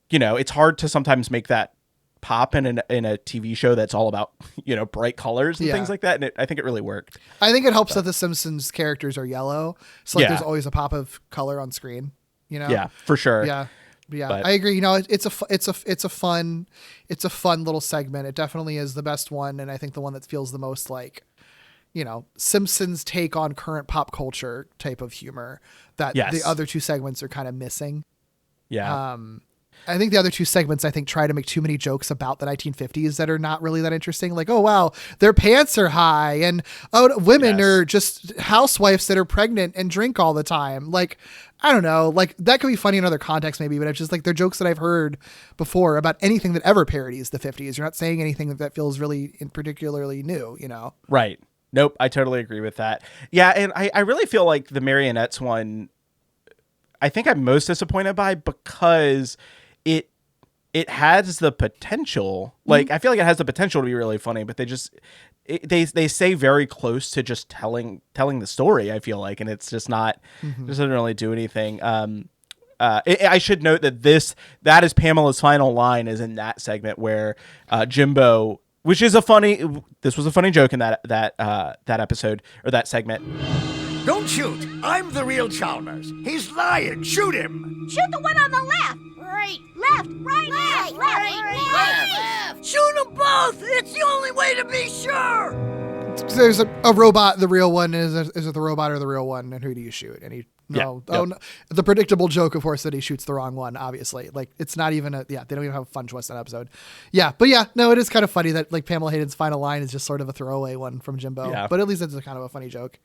you know, it's hard to sometimes make that pop in a TV show that's all about, you know, bright colors and things like that, and I think it really worked. I think it helps that the Simpsons characters are yellow, so like there's always a pop of color on screen, you know. Yeah, for sure. Yeah, I agree. You know, it's a fun little segment. It definitely is the best one, and I think the one that feels the most like, you know, Simpsons take on current pop culture type of humor that the other two segments are kind of missing. Yeah. I think the other two segments, try to make too many jokes about the 1950s that are not really that interesting. Like, oh, wow, their pants are high. And, oh, women are just housewives that are pregnant and drink all the time. Like, I don't know. Like, that could be funny in other contexts maybe, but it's just like they're jokes that I've heard before about anything that ever parodies the 50s. You're not saying anything that feels really particularly new, you know? Right. Nope. I totally agree with that. Yeah. And I really feel like the marionettes one, I think I'm most disappointed by because it has the potential. Like, I feel like it has the potential to be really funny, but they stay very close to just telling the story, I feel like, and it's just not, doesn't really do anything. I should note that that is Pamela's final line is in that segment where Jimbo, which is this was a funny joke in that episode or that segment. Don't shoot. I'm the real Chalmers. He's lying. Shoot him. Shoot the one on the left. Right. Left. Right. Left. Shoot them both. It's the only way to be sure. There's a robot. The real one is it the robot or the real one? And who do you shoot? And no. The predictable joke, of course, that he shoots the wrong one. Obviously, like it's not even they don't even have a fun twist in that episode. Yeah, but no, it is kind of funny that like Pamela Hayden's final line is just sort of a throwaway one from Jimbo. Yeah. But at least it's kind of a funny joke.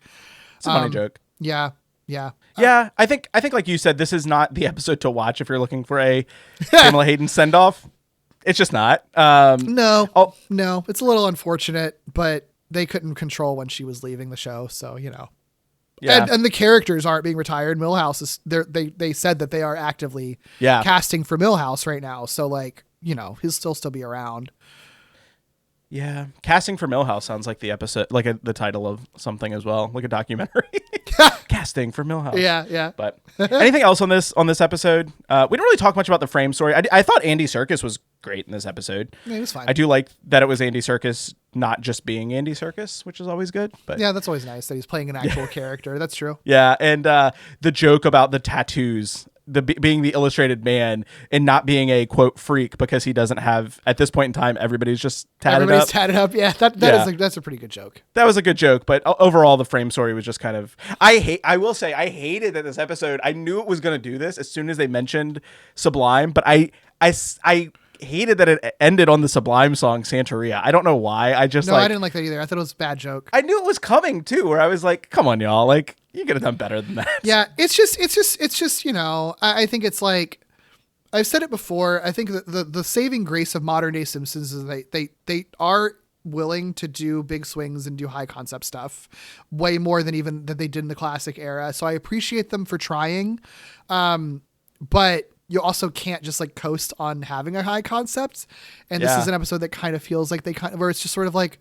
It's a funny joke. Yeah. I think like you said, this is not the episode to watch if you're looking for a Pamela Hayden send off. It's just not. No, it's a little unfortunate, but they couldn't control when she was leaving the show, so you know. Yeah. And the characters aren't being retired. Milhouse is they said that they are actively casting for Milhouse right now, so like you know he'll still be around. Yeah, casting for Milhouse sounds like the episode, like the title of something as well, like a documentary. Casting for Milhouse. Yeah. But anything else on this episode? We didn't really talk much about the frame story. I thought Andy Serkis was great in this episode. Yeah, he was fine. I do like that it was Andy Serkis, not just being Andy Serkis, which is always good. But yeah, that's always nice that he's playing an actual character. That's true. Yeah, and the joke about the tattoos. Being the illustrated man and not being a quote freak because he doesn't have at this point in time everybody's just tatted up. Yeah, that's a pretty good joke. That was a good joke, but overall the frame story was just kind of I will say I hated that this episode. I knew it was going to do this as soon as they mentioned Sublime, but I hated that it ended on the Sublime song Santeria. I don't know why. I didn't like that either. I thought it was a bad joke. I knew it was coming too, where I was like, come on, y'all, like you could have done better than that. Yeah, it's just, you know, I think it's like, I've said it before. I think that the saving grace of modern day Simpsons is they are willing to do big swings and do high concept stuff way more than even that they did in the classic era. So I appreciate them for trying. But you also can't just like coast on having a high concept. And this is an episode that kind of feels like where it's just sort of like,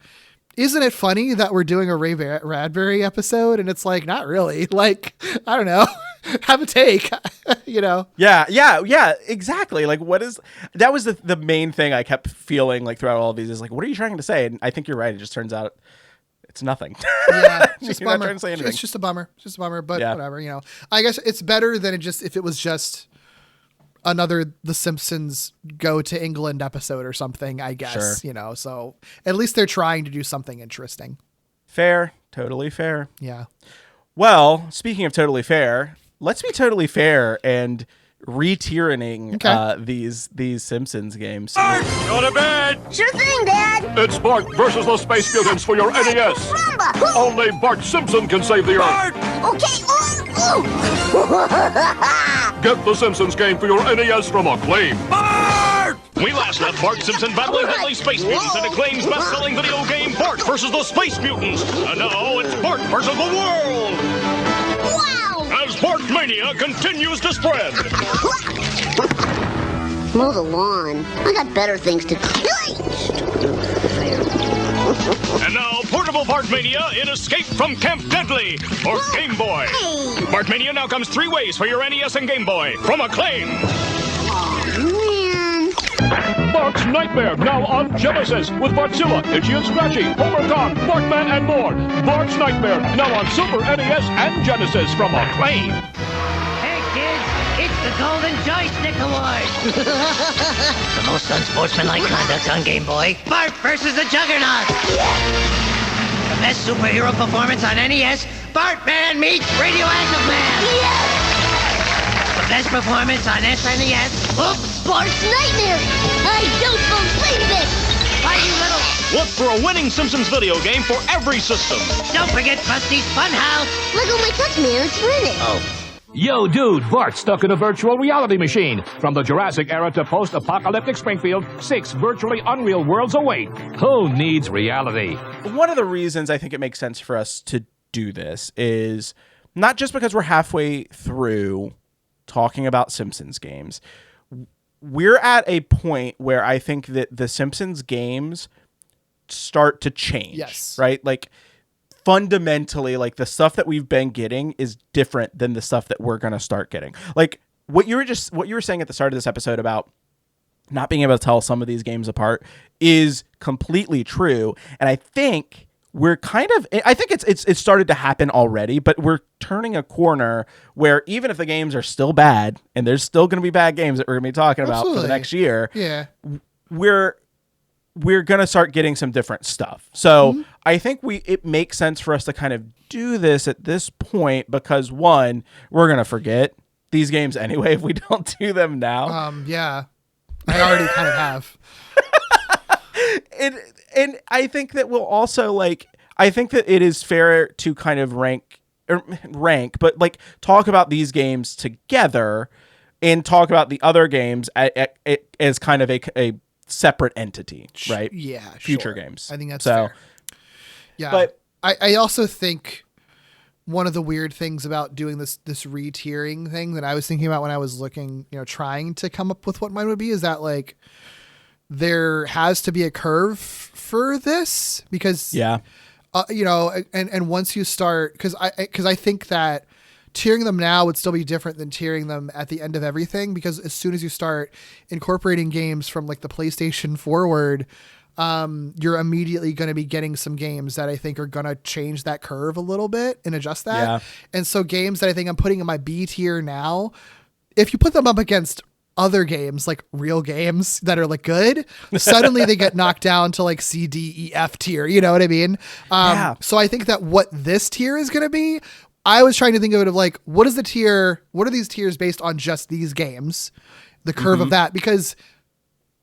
isn't it funny that we're doing a Ray Bradbury episode? And it's like, not really. Like, I don't know. Have a take, you know? Yeah, exactly. Like, that was the main thing I kept feeling like throughout all of these is like, what are you trying to say? And I think you're right. It just turns out it's nothing. Yeah, just You're not trying to say anything. It's just a bummer. But whatever, you know. I guess it's better than if it was just another The Simpsons go to England episode or something, I guess, you know, so at least they're trying to do something interesting. Fair. Totally fair. Yeah. Well, speaking of totally fair, let's be totally fair and re-tyranning these Simpsons games. Bart, go to bed! Sure thing, Dad. It's Bart versus the Space Mutants for your NES. Rumba. Only Bart Simpson can save the Earth. Okay. Get the Simpsons game for your NES from Acclaim. Bart! We last left Bart Simpson battling deadly space mutants in Acclaim's best-selling video game Bart versus the Space Mutants. And now it's Bart versus the world. Wow! As Bartmania continues to spread. Mow the lawn. I got better things to do. And now, portable Bartmania in Escape from Camp Deadly for Game Boy. Hey. Bartmania now comes 3 ways for your NES and Game Boy from Acclaim. Oh, man. Bart's Nightmare, now on Genesis, with Bartzilla, Itchy and Scratchy, Homer Kong, Bartman, and more. Bart's Nightmare, now on Super NES and Genesis from Acclaim. Hey, kids, it's the Golden Joystick Award. The most unsportsmanlike conduct on Game Boy. Bart versus the Juggernaut. The best superhero performance on NES. Bartman meets Radioactive Man. The Best performance on SNES. Oops, Bart's Nightmare! I don't believe it! Bye, you little... Look for a winning Simpsons video game for every system. Don't forget Krusty's Funhouse. Look at my touch mirror, it's running. Oh. Yo, dude, Bart's stuck in a virtual reality machine. From the Jurassic era to post-apocalyptic Springfield, 6 virtually unreal worlds await. Who needs reality? One of the reasons I think it makes sense for us to do this is not just because we're halfway through talking about Simpsons games. We're at a point where I think that the Simpsons games start to change. Yes. Right? Like, fundamentally, like, the stuff that we've been getting is different than the stuff that we're going to start getting. Like, what you were saying at the start of this episode about not being able to tell some of these games apart is completely true. And I think it's started to happen already, but we're turning a corner where even if the games are still bad, and there's still going to be bad games that we're going to be talking about for the next year, we're going to start getting some different stuff. So I think it makes sense for us to kind of do this at this point because, one, we're going to forget these games anyway if we don't do them now. Yeah. I already kind of have. And I think that we'll also, I think that it is fair to kind of rank, but like talk about these games together and talk about the other games as kind of a separate entity, right? Yeah, future sure. games. I think that's so fair. Yeah, but I also think one of the weird things about doing this re-tiering thing that I was thinking about when I was looking, trying to come up with what mine would be is that like there has to be a curve for this because and once you start because I think that tiering them now would still be different than tiering them at the end of everything because as soon as you start incorporating games from like the PlayStation forward, you're immediately going to be getting some games that I think are going to change that curve a little bit and adjust that. Yeah. And so games that I think I'm putting in my B tier now, if you put them up against other games, like real games that are like good, suddenly they get knocked down to like C, D, E, F tier. You know what I mean? So I think that what this tier is going to be, I was trying to think of it of like, what are these tiers based on just these games? The curve of that, because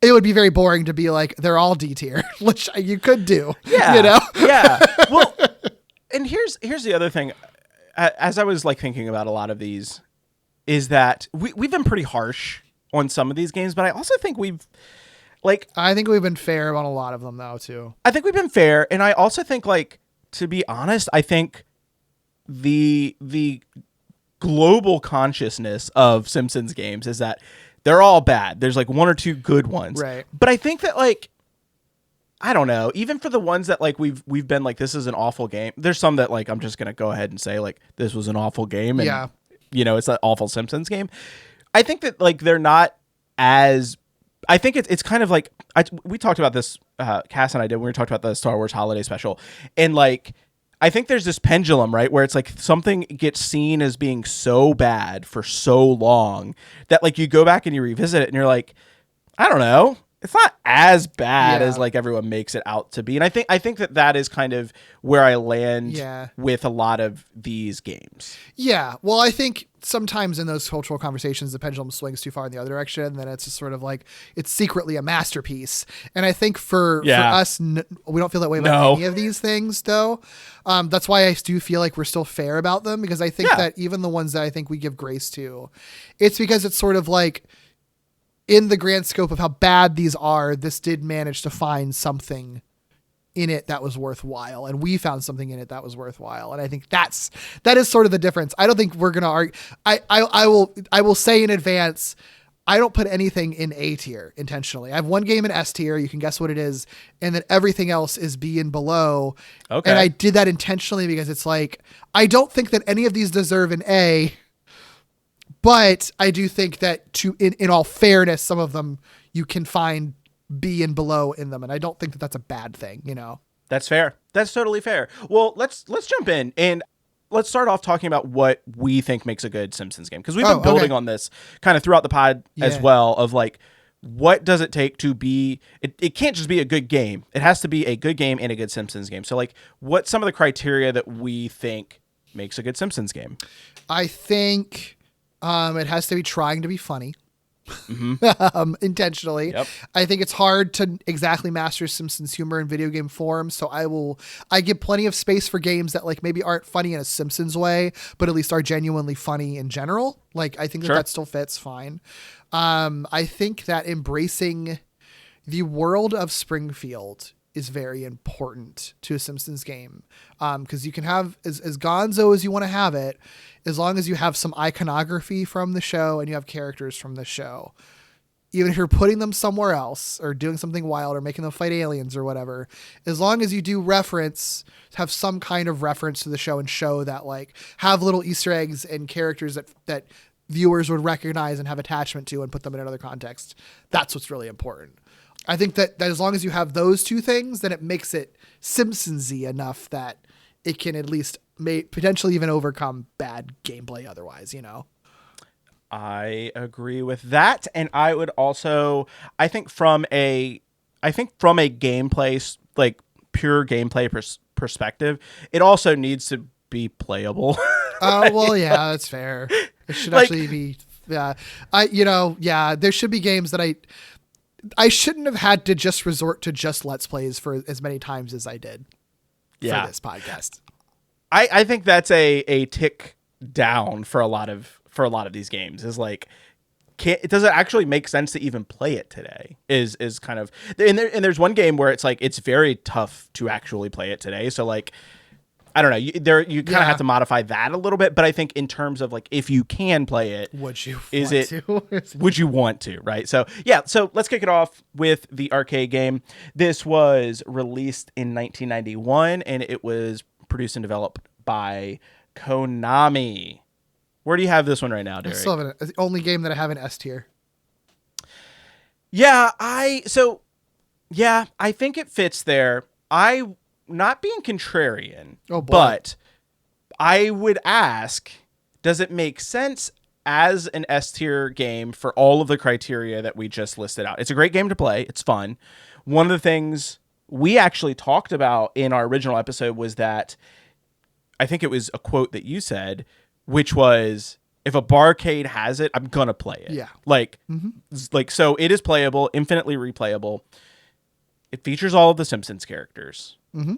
it would be very boring to be like, they're all D tier, which you could do. Yeah. Yeah. Well, and here's the other thing. As I was like thinking about a lot of these, is that we've been pretty harsh on some of these games, but I also think I think we've been fair on a lot of them though too. I think we've been fair. And I also think, like, to be honest, I think the global consciousness of Simpsons games is that they're all bad. There's like one or two good ones. Right. But I think that, like, I don't know, even for the ones that like we've been like, this is an awful game. There's some that like, I'm just going to go ahead and say like, this was an awful game. And, it's that awful Simpsons game. I think that like, they're not as, I think it's kind of like, we talked about this, Cass and I did when we talked about the Star Wars holiday special. And like, I think there's this pendulum, right? Where it's like something gets seen as being so bad for so long that like you go back and you revisit it and you're like, I don't know. It's not as bad as like everyone makes it out to be. And I think that is kind of where I land with a lot of these games. Yeah. Well, I think sometimes in those cultural conversations, the pendulum swings too far in the other direction. And then it's just sort of like, it's secretly a masterpiece. And I think for us, we don't feel that way about any of these things though. That's why I do feel like we're still fair about them, because I think that even the ones that I think we give grace to, it's because it's sort of like, in the grand scope of how bad these are, this did manage to find something in it that was worthwhile. And we found something in it that was worthwhile. And I think that is sort of the difference. I don't think we're going to argue. I will say in advance, I don't put anything in A tier intentionally. I have one game in S tier. You can guess what it is. And then everything else is B and below. Okay. And I did that intentionally because it's like, I don't think that any of these deserve an A. But I do think that in all fairness, some of them you can find B and below in them. And I don't think that that's a bad thing, That's fair. That's totally fair. Well, let's jump in and let's start off talking about what we think makes a good Simpsons game. Because we've been building on this kind of throughout the pod as well, of like, what does it take to be, it can't just be a good game. It has to be a good game and a good Simpsons game. So like, what's some of the criteria that we think makes a good Simpsons game? I think... It has to be trying to be funny. Intentionally. Yep. I think it's hard to exactly master Simpsons humor in video game form. So I give plenty of space for games that like maybe aren't funny in a Simpsons way, but at least are genuinely funny in general. Like, I think that still fits fine. I think that embracing the world of Springfield is very important to a Simpsons game. Cause you can have as gonzo as you want to have it, as long as you have some iconography from the show and you have characters from the show. Even if you're putting them somewhere else or doing something wild or making them fight aliens or whatever, as long as you do have some kind of reference to the show and show that like have little Easter eggs and characters that viewers would recognize and have attachment to and put them in another context. That's what's really important. I think that as long as you have those two things, then it makes it Simpsons-y enough that it can at least potentially even overcome bad gameplay otherwise, you know? I agree with that. And I would also, I think from a gameplay, like pure gameplay perspective, it also needs to be playable. Oh, well, yeah, that's fair. It should actually be, there should be games that I shouldn't have had to just resort to just Let's Plays for as many times as I did for this podcast. I think that's a tick down for a lot of these games is like, does it actually make sense to even play it today is kind of, and there's one game where it's like, it's very tough to actually play it today. So like, I don't know, you kind of have to modify that a little bit, but I think in terms of like, if you can play it, would you want to, right? So yeah, so let's kick it off with the arcade game. This was released in 1991 and it was produced and developed by Konami. Where do you have this one right now, Derek? I still have the only game that I have in S tier. Yeah, I think it fits there. Not being contrarian, but I would ask, does it make sense as an S tier game for all of the criteria that we just listed out? It's a great game to play. It's fun. One of the things we actually talked about in our original episode was that I think it was a quote that you said, which was, if a barcade has it, I'm going to play it. Yeah. So it is playable, infinitely replayable. It features all of the Simpsons characters. Mm-hmm.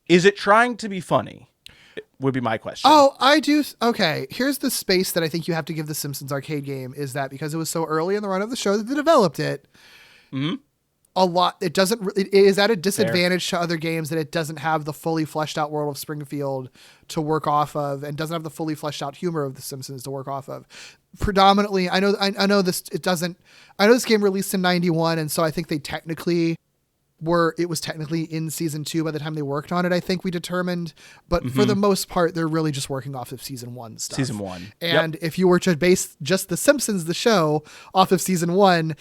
Is it trying to be funny? Would be my question. Oh, I do. Okay. Here's the space that I think you have to give the Simpsons arcade game is that because it was so early in the run of the show that they developed it, it is at a disadvantage to other games that it doesn't have the fully fleshed out world of Springfield to work off of and doesn't have the fully fleshed out humor of the Simpsons to work off of. Predominantly, I know this game released in 91. And so I think they technically it was technically in season 2 by the time they worked on it, I think we determined, but for the most part, they're really just working off of season 1 stuff. Season 1. And if you were to base just the Simpsons, the show, off of season 1,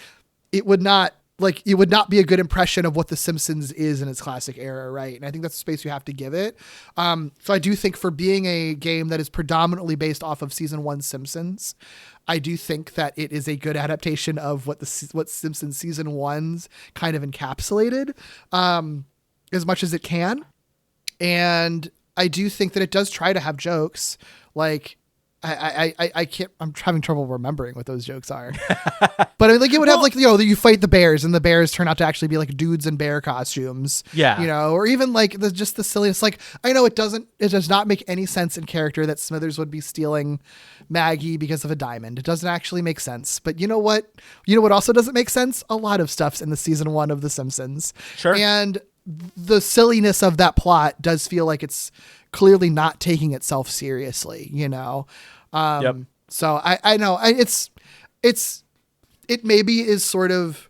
it would not be a good impression of what the Simpsons is in its classic era. Right. And I think that's the space you have to give it. So I do think for being a game that is predominantly based off of season 1 Simpsons, I do think that it is a good adaptation of what Simpsons season 1's kind of encapsulated, as much as it can. And I do think that it does try to have jokes. Like, I can't, I'm having trouble remembering what those jokes are, but I mean, like it would have like, you fight the bears and the bears turn out to actually be like dudes in bear costumes, or even like just the silliness. Like, I know it does not make any sense in character that Smithers would be stealing Maggie because of a diamond. It doesn't actually make sense, but you know what also doesn't make sense? A lot of stuff's in the season 1 of The Simpsons. Sure. And the silliness of that plot does feel like it's clearly not taking itself seriously, So I know it maybe is sort of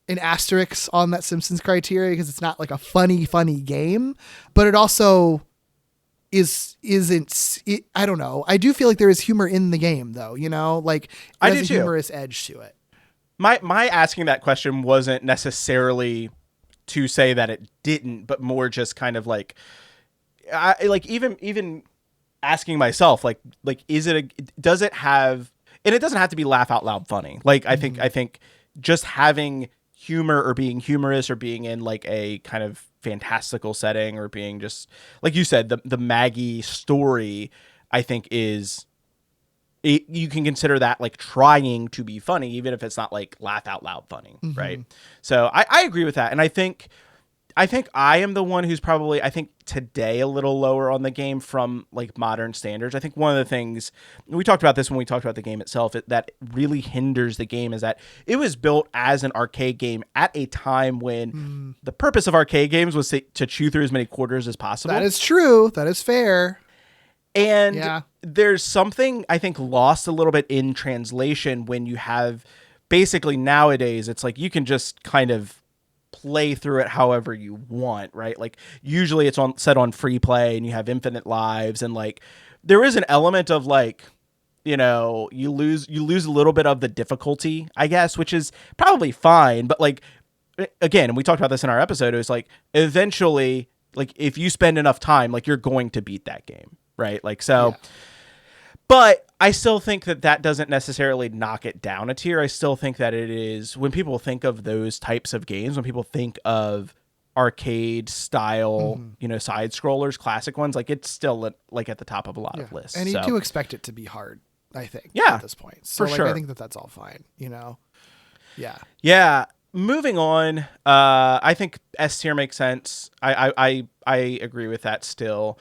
an asterisk on that Simpsons criteria because it's not like a funny game, but it also isn't. I don't know. I do feel like there is humor in the game though, like it has a humorous edge to it. My asking that question wasn't necessarily to say that it didn't, but more just kind of like, even asking myself, like, does it have, and it doesn't have to be laugh out loud funny. Like, I think just having humor or being humorous or being in like a kind of fantastical setting or being just, like you said, the Maggie story, I think is you can consider that like trying to be funny, even if it's not like laugh out loud funny, right? So I agree with that, and I think I am the one who's probably, I think today a little lower on the game from like modern standards. I think one of the things, we talked about this when we talked about the game itself, that really hinders the game is that it was built as an arcade game at a time when the purpose of arcade games was to chew through as many quarters as possible. That is true. That is fair. And there's something I think lost a little bit in translation when you have basically nowadays, it's like you can just kind of play through it however you want, right? Like usually it's set on free play and you have infinite lives, and like there is an element of like, you know, you lose a little bit of the difficulty, I guess, which is probably fine, but like again, and we talked about this in our episode, it was like eventually, like if you spend enough time, like you're going to beat that game, right? Like so but I still think that doesn't necessarily knock it down a tier. I still think that it is, when people think of those types of games, when people think of arcade style, you know, side scrollers, classic ones, like it's still like at the top of a lot of lists. And you do expect it to be hard, I think, Yeah, at this point. So for like, sure. I think that's all fine, you know? Yeah. Yeah. Moving on, I think S tier makes sense. I agree with that still.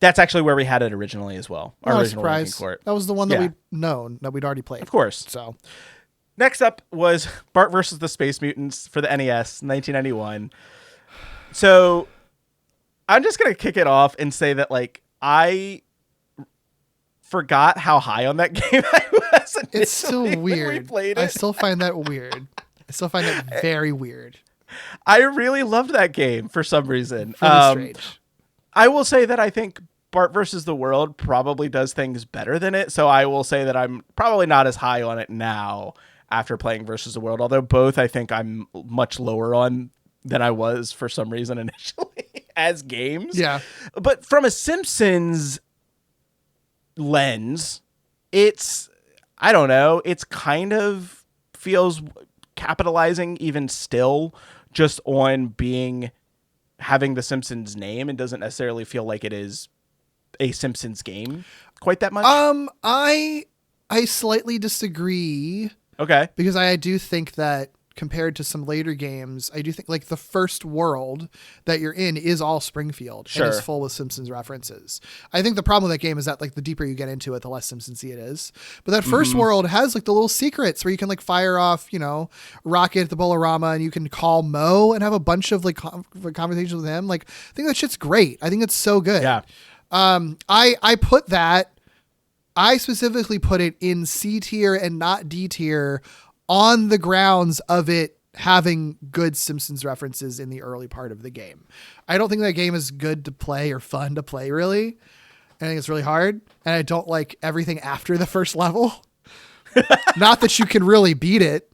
That's actually where we had it originally as well. Our original ranking for it. That was the one that we'd already played. Of course. So next up was Bart versus the Space Mutants for the NES, 1991. So I'm just going to kick it off and say that like I forgot how high on that game I was. It's still weird. We played it. I still find that weird. I still find that very weird. I really loved that game for some reason. Really strange. I will say that I think Bart versus the World probably does things better than it. So I will say that I'm probably not as high on it now after playing versus the World, although both I think I'm much lower on than I was for some reason initially as games. Yeah. But from a Simpsons lens, it's, I don't know, it's kind of feels capitalizing even still just on having the Simpsons name, and doesn't necessarily feel like it is a Simpsons game quite that much. I slightly disagree. Okay. Because I do think that compared to some later games, I do think like the first world that you're in is all Springfield and is full with Simpsons references. I think the problem with that game is that like the deeper you get into it, the less Simpsons-y it is. But that first world has like the little secrets where you can like fire off, you know, rocket at the Bolorama, and you can call Mo and have a bunch of like conversations with him. Like I think that shit's great. I think it's so good. Yeah. I specifically put it in C tier and not D tier on the grounds of it having good Simpsons references in the early part of the game. I don't think that game is good to play or fun to play, really. I think it's really hard, and I don't like everything after the first level. Not that you can really beat it.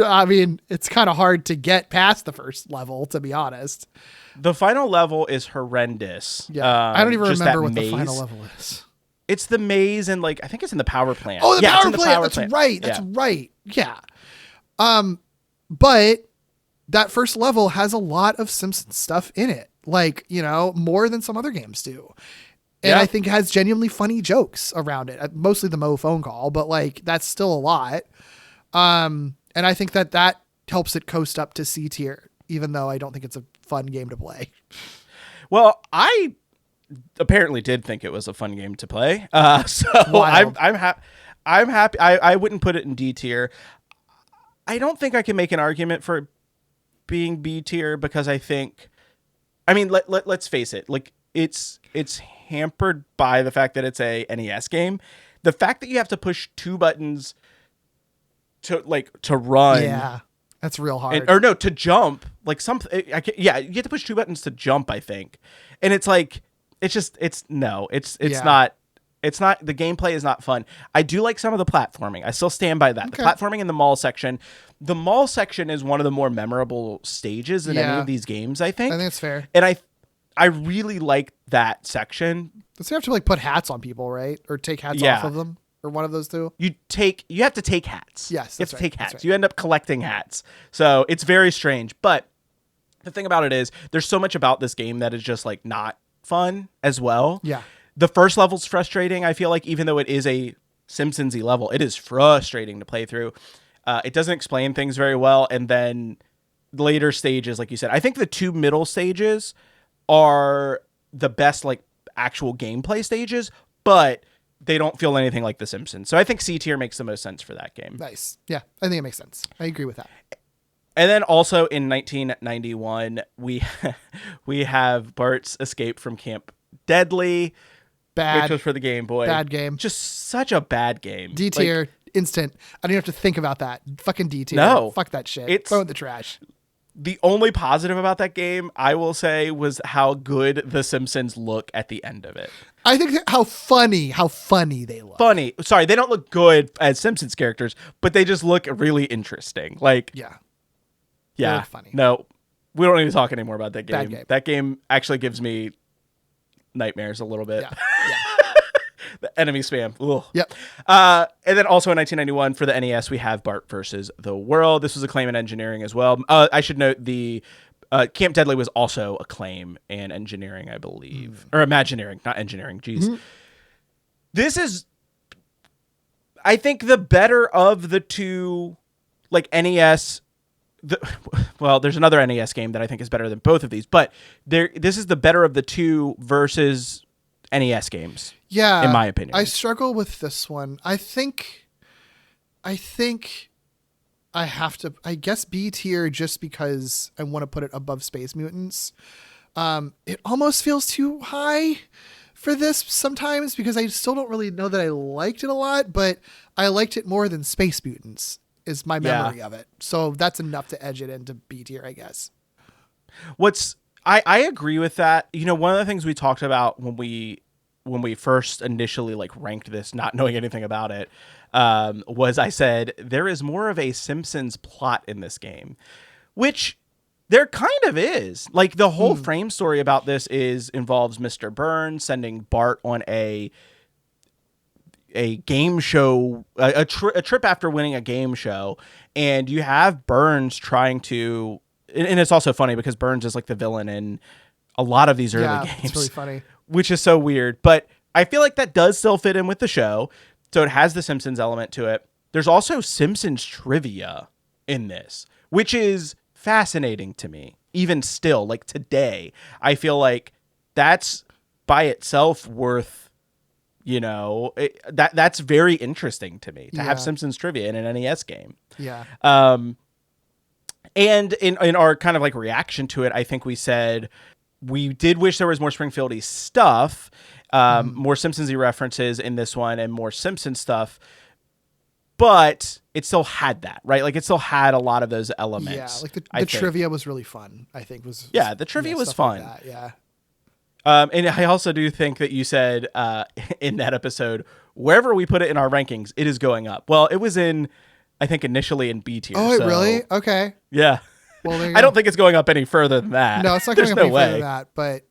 I mean, it's kind of hard to get past the first level, to be honest. The final level is horrendous. Yeah, I don't even remember what maze. The final level is. It's the maze, and like I think it's in the power plant. Oh, the power plant. That's right. That's right. Yeah. But that first level has a lot of Simpsons stuff in it. Like, you know, more than some other games do. And I think it has genuinely funny jokes around it. Mostly the Mo phone call, but like that's still a lot. And I think that helps it coast up to C tier, even though I don't think it's a fun game to play. Well, I apparently did think it was a fun game to play. So I'm happy. I wouldn't put it in D tier. I don't think I can make an argument for it being B tier because I think, I mean, let's face it. Like it's hampered by the fact that it's a NES game. The fact that you have to push two buttons to run. Yeah. That's real hard. To jump. Like you have to push two buttons to jump, I think. And it's like, it's not, the gameplay is not fun. I do like some of the platforming. I still stand by that. Okay. The platforming in the mall section is one of the more memorable stages in any of these games, I think. I think it's fair. And I really like that section. Does you have to like put hats on people, right? Or take hats off of them? Or one of those two? You have to take hats. Yes, you have to take hats. Right. You end up collecting hats. So it's very strange. But the thing about it is there's so much about this game that is just like not fun as well. Yeah. The first level's frustrating. I feel like even though it is a Simpsons-y level. It is frustrating to play through. It doesn't explain things very well. And then later stages, like you said, I think the 2 middle stages are the best, like, actual gameplay stages, but they don't feel anything like The Simpsons. So I think C tier makes the most sense for that game. Nice. Yeah, I think it makes sense. I agree with that. And then also in 1991, we have Bart's Escape from Camp Deadly, which was for the Game Boy. Bad game. Just such a bad game. D tier, like, instant. I don't even have to think about that. Fucking D tier. No. Fuck that shit. Throw it in the trash. The only positive about that game, I will say, was how good the Simpsons look at the end of it. I think how funny they look. Funny. Sorry, they don't look good as Simpsons characters, but they just look really interesting. Like, yeah. Yeah. Funny. No, we don't need to talk anymore about that game. Bad game. That game actually gives me nightmares a little bit. Yeah. The enemy spam. Ugh. Yep. And then also in 1991 for the NES, we have Bart versus the World. This was Acclaim and Engineering as well. I should note the Camp Deadly was also Acclaim and Engineering, I believe. Or Imagineering, not Engineering. Jeez. Mm-hmm. This is, I think, the better of the two, like, NES. Well, there's another NES game that I think is better than both of these, but this is the better of the two versus NES games. Yeah, in my opinion. I struggle with this one. I think I have to, I guess, B tier just because I want to put it above Space Mutants. It almost feels too high for this sometimes because I still don't really know that I liked it a lot, but I liked it more than Space Mutants is my memory of it. So that's enough to edge it into B tier, I guess. I agree with that. You know, one of the things we talked about when we first initially like ranked this, not knowing anything about it, was I said there is more of a Simpsons plot in this game, which there kind of is. Like the whole frame story about this involves Mr. Burns sending Bart on a game show, a trip after winning a game show, and you have Burns trying to, and it's also funny because Burns is like the villain in a lot of these early games. It's really funny. Which is so weird, but I feel like that does still fit in with the show. So it has the Simpsons element to it. There's also Simpsons trivia in this, which is fascinating to me. Even still, like today, I feel like that's by itself worth, you know, that's very interesting to me to have Simpsons trivia in an NES game. Yeah. And in our kind of like reaction to it, I think we said we did wish there was more Springfield-y stuff, more Simpsons-y references in this one and more Simpsons stuff, but it still had that, right? Like it still had a lot of those elements. Yeah, like the trivia was really fun, I think. The trivia was fun. Like that, yeah. And I also do think that you said in that episode, wherever we put it in our rankings, it is going up. Well, it was I think initially in B tier. Oh, really? Okay. Yeah. Well, I don't think it's going up any further than that. No, it's not going up any further than that. But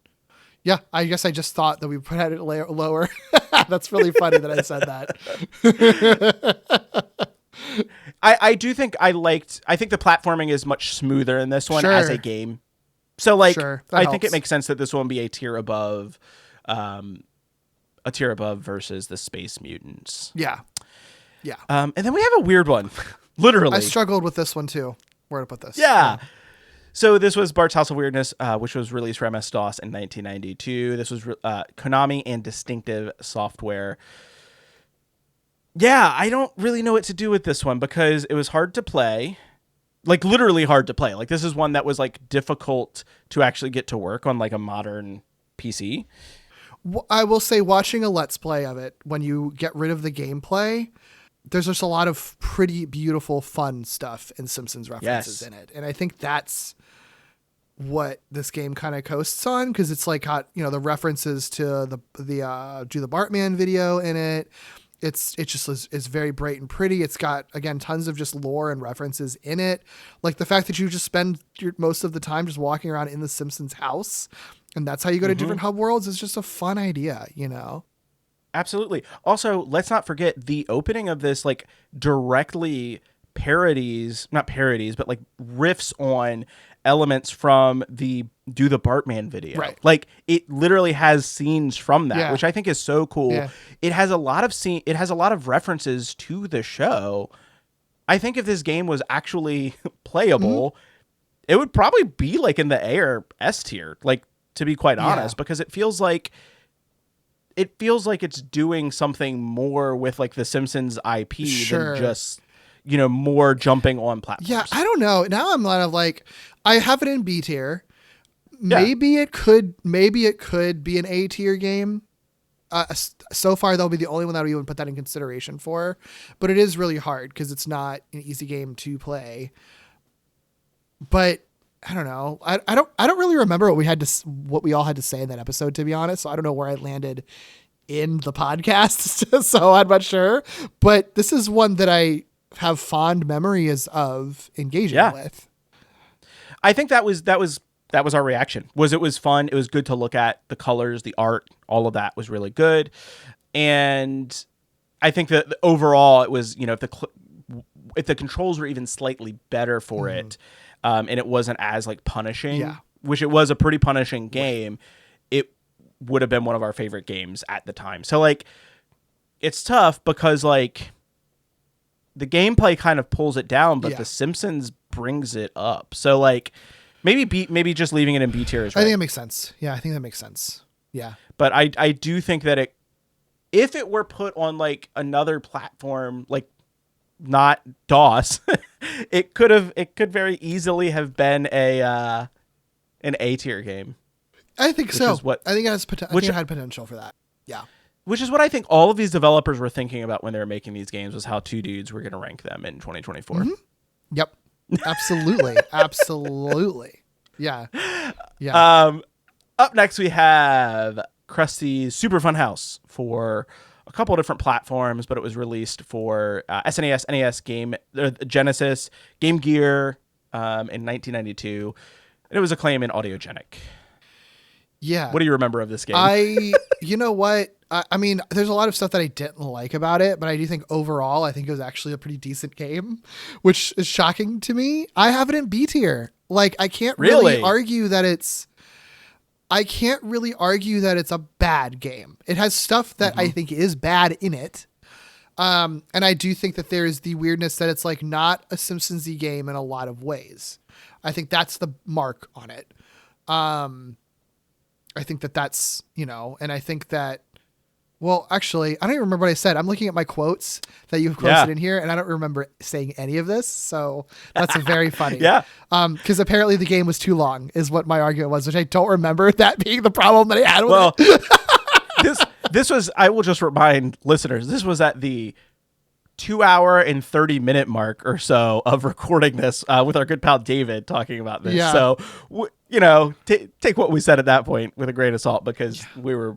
yeah, I guess I just thought that we put it lower. That's really funny that I said that. I do think I think the platforming is much smoother in this one as a game. So like, I think it makes sense that this one be a tier above versus the Space Mutants. Yeah. Yeah. And then we have a weird one. Literally. I struggled with this one too. Where to put this? Yeah. So this was Bart's House of Weirdness, which was released for MS-DOS in 1992. This was Konami and Distinctive Software. Yeah, I don't really know what to do with this one because it was hard to play. Like literally hard to play. Like this is one that was like difficult to actually get to work on like a modern PC. I will say watching a Let's Play of it, when you get rid of the gameplay, there's just a lot of pretty beautiful, fun stuff and Simpsons references in it. And I think that's what this game kind of coasts on, because it's like got, you know, the references to the Bartman video in it. It just is very bright and pretty. It's got, again, tons of just lore and references in it. Like the fact that you just spend most of the time just walking around in the Simpsons house, and that's how you go to different hub worlds, is just a fun idea, you know? Absolutely. Also, let's not forget the opening of this, like directly not parodies, but like riffs on elements from the do the Bartman video. Right. Like it literally has scenes from that, Yeah. which I think is so cool. Yeah. It has a lot of references to the show. I think if this game was actually playable, it would probably be like in the A or S tier, like to be quite honest, because it feels like it's doing something more with like the Simpsons IP than just, more jumping on platforms. Yeah, I don't know. Now I'm kind of like, I have it in B tier. Maybe it could be an A tier game. So far, they'll be the only one that would even put that in consideration for. But it is really hard because it's not an easy game to play. But I don't know. I don't really remember what we all had to say in that episode, to be honest. So I don't know where I landed in the podcast. So I'm not sure. But this is one that I have fond memories of engaging with. I think that was our reaction. It was fun. It was good to look at. The colors, the art, all of that was really good. And I think that overall it was, if the controls were even slightly better for it, and it wasn't as like punishing, which it was a pretty punishing game, it would have been one of our favorite games at the time. So like, it's tough because like the gameplay kind of pulls it down, but The Simpsons brings it up. So like, maybe just leaving it in B tier is right. I think that makes sense. Yeah, I think that makes sense. Yeah. But I do think that if it were put on like another platform, like not DOS, it could very easily have been an A tier game. I think so. I think it has it had potential for that. Yeah. Which is what I think all of these developers were thinking about when they were making these games, was how two dudes were going to rank them in 2024. Mm-hmm. Yep. Absolutely. Absolutely. Yeah. Yeah. Up next we have Krusty's Super Fun House for a couple of different platforms, but it was released for SNES, NES, Genesis, Game Gear in 1992. And it was acclaimed in Audiogenic. Yeah. What do you remember of this game? You know what? I mean, there's a lot of stuff that I didn't like about it, but I do think overall, I think it was actually a pretty decent game, which is shocking to me. I have it in B tier. Like, I can't really argue that it's a bad game. It has stuff that I think is bad in it. And I do think that there is the weirdness that it's like not a Simpsons-y game in a lot of ways. I think that's the mark on it. I think that's, and I think that, well, actually, I don't even remember what I said. I'm looking at my quotes that you've posted in here, and I don't remember saying any of this. So that's very funny. Yeah. Because apparently the game was too long is what my argument was, which I don't remember that being the problem that I had with it. This was, I will just remind listeners, this was at the 2 hour and 30-minute mark or so of recording this with our good pal David talking about this. Yeah. So, take what we said at that point with a grain of salt, because we were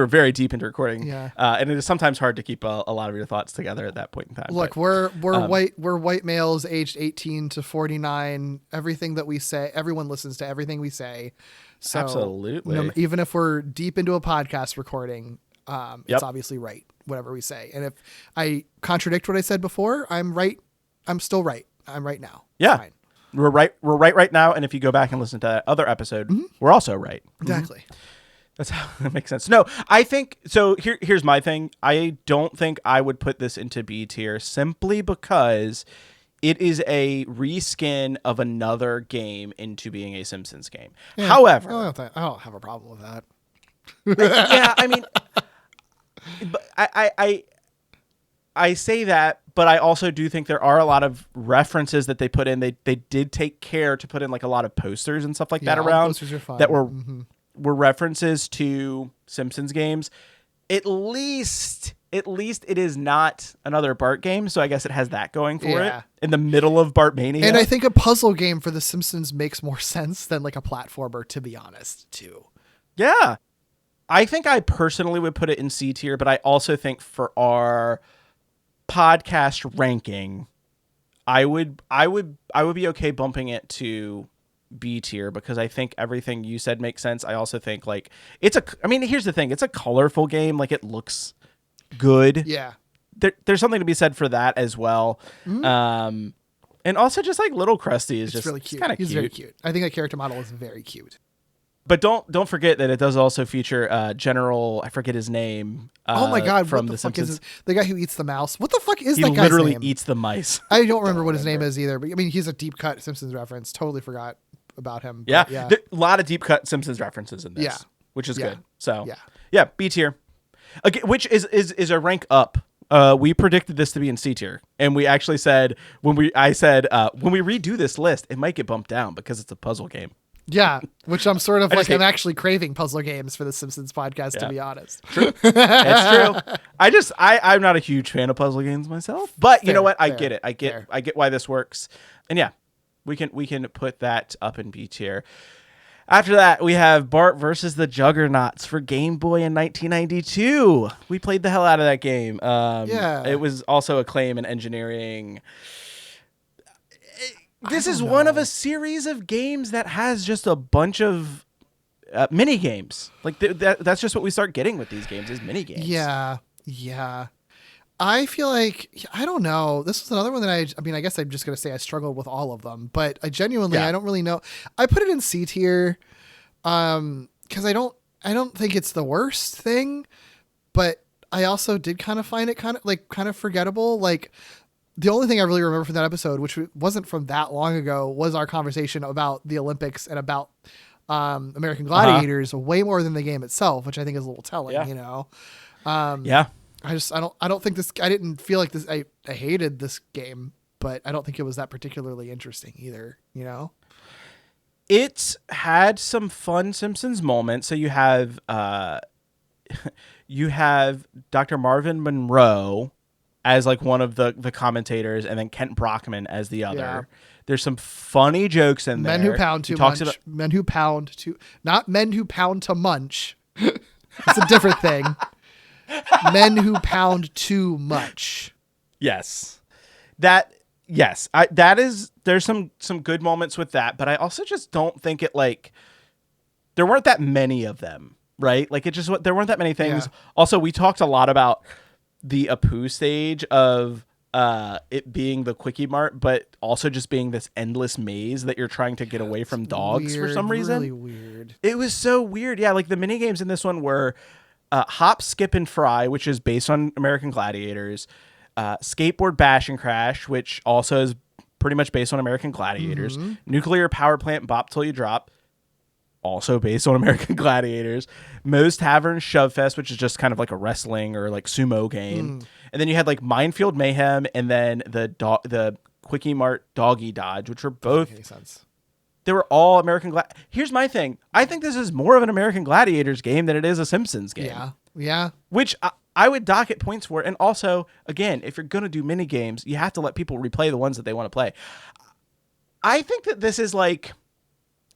very deep into recording. Yeah. And it is sometimes hard to keep a lot of your thoughts together at that point in time. Look, we're white males aged 18 to 49. Everything that we say, everyone listens to everything we say. So absolutely. Even if we're deep into a podcast recording, it's obviously right, whatever we say. And if I contradict what I said before, I'm right. I'm still right. I'm right now. Yeah. Fine. We're right now. And if you go back and listen to that other episode, we're also right. Exactly. Mm-hmm. That's how that makes sense. No, I think so. Here's my thing. I don't think I would put this into B tier simply because it is a reskin of another game into being a Simpsons game. Yeah, However, I don't have a problem with that. Yeah, I mean, but I say that, but I also do think there are a lot of references that they put in. They did take care to put in like a lot of posters and stuff like that around posters are fun. that were references to Simpsons games. At least it is not another Bart game, so I guess it has that going for it in the middle of Bartmania. And I think a puzzle game for The Simpsons makes more sense than like a platformer, to be honest, too. Yeah. I think I personally would put it in C tier, but I also think for our podcast ranking, I would be okay bumping it to B tier because I think everything you said makes sense. I also think like here's the thing. It's a colorful game. Like it looks good. Yeah. There's something to be said for that as well. Mm-hmm. And also just like little Krusty is just really cute. Kind of cute. He's very cute. I think that character model is very cute. But don't forget that it does also feature General, I forget his name. Oh my God, from what the fuck Simpsons. is the guy who eats the mouse? What the fuck is He that guy's literally name? eats the mice. I don't remember what his name is either, but I mean, he's a deep cut Simpsons reference. Totally forgot about him. Yeah, Yeah. A lot of deep cut Simpsons references in this. Yeah. Which is Yeah. good. So yeah, B tier. Okay, which is a rank up. We predicted this to be in C tier, and we actually said when we redo this list, it might get bumped down because it's a puzzle game. Yeah, which I'm sort of I just like, I'm hate- actually craving puzzle games for the Simpsons podcast, to be honest. True. It's true. I'm not a huge fan of puzzle games myself, but you know what? I get it. I get why this works. And yeah, we can put that up in B tier. After that, we have Bart versus the Juggernauts for Game Boy in 1992. We played the hell out of that game. It was also Acclaim and Engineering. This is one of a series of games that has just a bunch of mini games. Like that's just what we start getting with these games is mini games. Yeah. I feel like, I don't know. This was another one that I mean, I guess I'm just going to say I struggled with all of them, but I genuinely, I don't really know. I put it in C tier because I don't think it's the worst thing, but I also did kind of find it kind of forgettable. Like, the only thing I really remember from that episode, which wasn't from that long ago, was our conversation about the Olympics and about American Gladiators way more than the game itself, which I think is a little telling, you know? I don't think I didn't feel like this. I hated this game, but I don't think it was that particularly interesting either, you know? It had some fun Simpsons moments. So you have Dr. Marvin Monroe as like one of the commentators, and then Kent Brockman as the other. Yeah. There's some funny jokes in there. Men who pound to munch. Men who pound to, not men who pound to munch. It's a different thing. Men who pound too much. Yes. There's some good moments with that, but I also just don't think it there weren't that many of them, right? Like there weren't that many things. Yeah. Also, we talked a lot about the Apu stage of it being the Quickie Mart, but also just being this endless maze that you're trying to get away from dogs for some reason. Really weird. It was so weird. Yeah, like the mini games in this one were Hop, Skip, and Fry, which is based on American Gladiators. Skateboard Bash and Crash, which also is pretty much based on American Gladiators. Mm-hmm. Nuclear Power Plant Bop Till You Drop, also based on American Gladiators. Moe's Tavern Shove Fest, which is just kind of like a wrestling or like sumo game. And then you had like Minefield Mayhem, and then the Quickie Mart Doggy Dodge, which were both. Doesn't make any sense. They were all American Here's my thing. I think this is more of an American Gladiators game than it is a Simpsons game. Yeah. Which I would docket points for. And also, again, if you're going to do mini games, you have to let people replay the ones that they want to play. I think that this is like,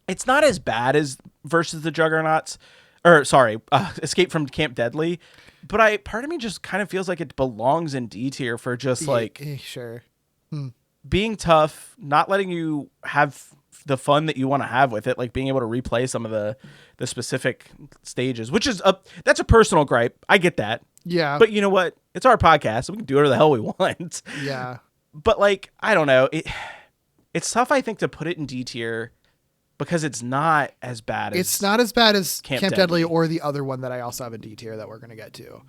it's not as bad as versus the Juggernauts, Escape from Camp Deadly. But part of me just kind of feels like it belongs in D tier for just sure. Being tough, not letting you have the fun that you want to have with it, like being able to replay some of the specific stages, which is that's a personal gripe. I get that. Yeah. But you know what? It's our podcast, so we can do whatever the hell we want. Yeah. But like, I don't know. It's tough, I think, to put it in D tier because it's not as bad as Camp Deadly or the other one that I also have in D tier that we're going to get to.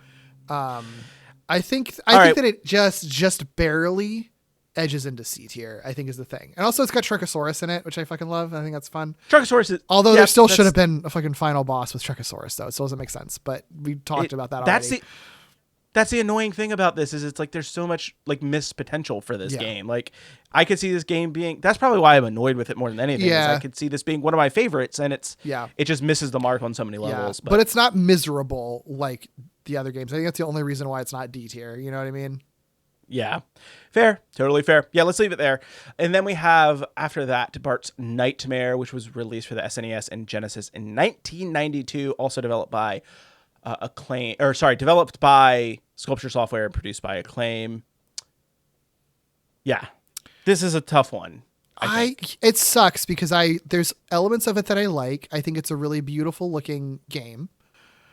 I think that it just barely edges into C tier, I think, is the thing. And also it's got Trichosaurus in it, which I fucking love. I think that's fun. Trichosaurus is, although there still should have been a fucking final boss with Trichosaurus, though. It still doesn't make sense, but we talked about that already. That's the annoying thing about this is it's like there's so much like missed potential for this game. Like I could see this game being, that's probably why I'm annoyed with it more than anything. Yeah. Is I could see this being one of my favorites, and it just misses the mark on so many levels. But it's not miserable like the other games. I think that's the only reason why it's not D tier. You know what I mean? Yeah. Fair. Totally fair. Yeah, let's leave it there. And then we have, after that, Bart's Nightmare, which was released for the SNES and Genesis in 1992, also developed by developed by Sculpture Software and produced by Acclaim. Yeah. This is a tough one. It sucks because there's elements of it that I like. I think it's a really beautiful looking game.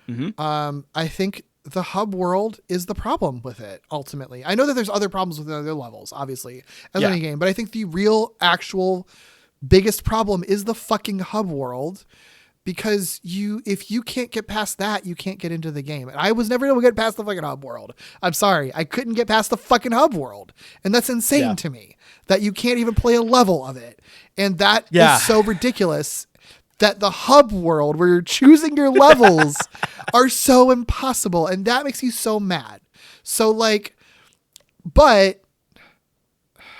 Mm-hmm. I think the hub world is the problem with it, ultimately. I know that there's other problems with other levels, obviously, as any game, but I think the real, actual, biggest problem is the fucking hub world. because if you can't get past that, you can't get into the game. And I was never able to get past the fucking hub world. I'm sorry. I couldn't get past the fucking hub world. And that's insane to me that you can't even play a level of it. And that is so ridiculous that the hub world where you're choosing your levels are so impossible. And that makes me so mad. So like, but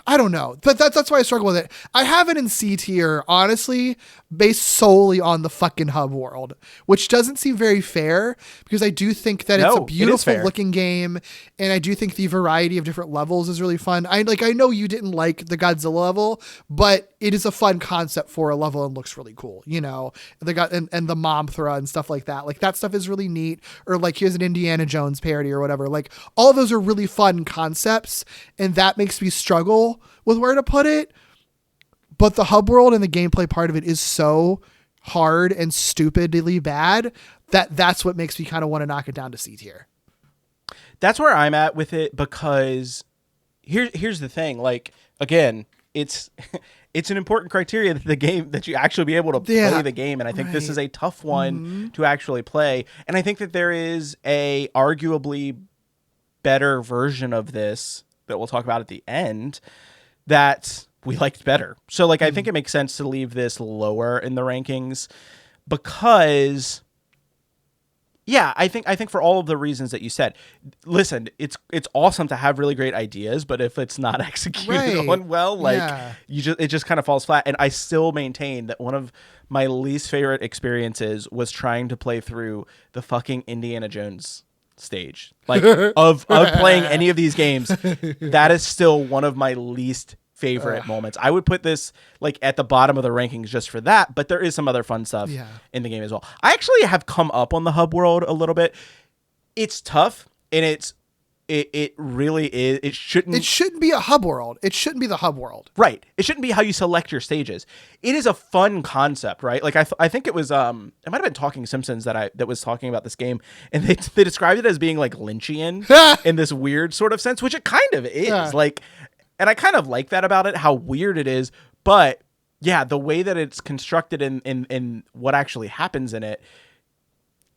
I don't know, but that's why I struggle with it. I have it in C tier, honestly, based solely on the fucking hub world, which doesn't seem very fair because I do think that it's a beautiful looking game. And I do think the variety of different levels is really fun. I know you didn't like the Godzilla level, but it is a fun concept for a level and looks really cool. You know, and the Mothra and stuff like that. Like that stuff is really neat. Or like here's an Indiana Jones parody or whatever. Like all those are really fun concepts. And that makes me struggle with where to put it. But the hub world and the gameplay part of it is so hard and stupidly bad that's what makes me kind of want to knock it down to C tier. That's where I'm at with it because here's the thing. Like, again, it's an important criteria that the game that you actually be able to play the game. And I think this is a tough one to actually play. And I think that there is a arguably better version of this that we'll talk about at the end that we liked better. So like, I think it makes sense to leave this lower in the rankings because I think for all of the reasons that you said, listen, it's awesome to have really great ideas, but if it's not executed on well, like it just kind of falls flat. And I still maintain that one of my least favorite experiences was trying to play through the fucking Indiana Jones stage, like of playing any of these games. That is still one of my least favorite moments. I would put this like at the bottom of the rankings just for that, but there is some other fun stuff in the game as well. I actually have come up on the hub world a little bit. It's tough and it really is. It shouldn't be a hub world. It shouldn't be the hub world. Right. It shouldn't be how you select your stages. It is a fun concept, right? Like I think it was it might have been Talking Simpsons that was talking about this game, and they described it as being like Lynchian in this weird sort of sense, which it kind of is. Like, and I kind of like that about it, how weird it is, but yeah, the way that it's constructed in what actually happens in it.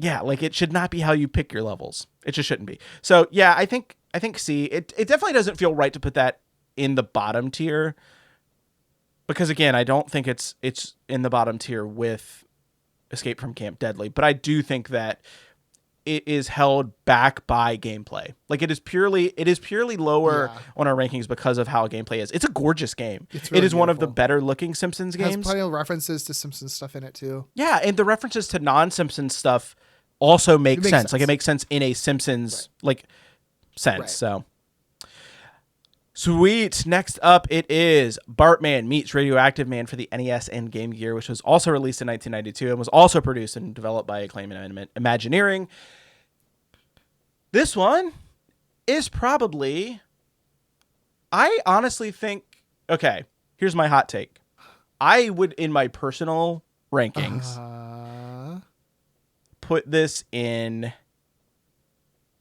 Yeah, like it should not be how you pick your levels. It just shouldn't be. So yeah, I think C. It definitely doesn't feel right to put that in the bottom tier. Because again, I don't think it's in the bottom tier with Escape from Camp Deadly. But I do think that it is held back by gameplay. Like it is purely lower on our rankings because of how gameplay is. It's a gorgeous game. It's really beautiful. One of the better looking Simpsons games. It has plenty of references to Simpsons stuff in it too. Yeah, and the references to non-Simpsons stuff also make sense. Like it makes sense in a Simpsons like sense. Right. So sweet. Next up, it is Bartman meets Radioactive Man for the NES and Game Gear, which was also released in 1992 and was also produced and developed by Acclaim and Imagineering. This one is probably, I honestly think, okay, here's my hot take. I would, in my personal rankings, put this in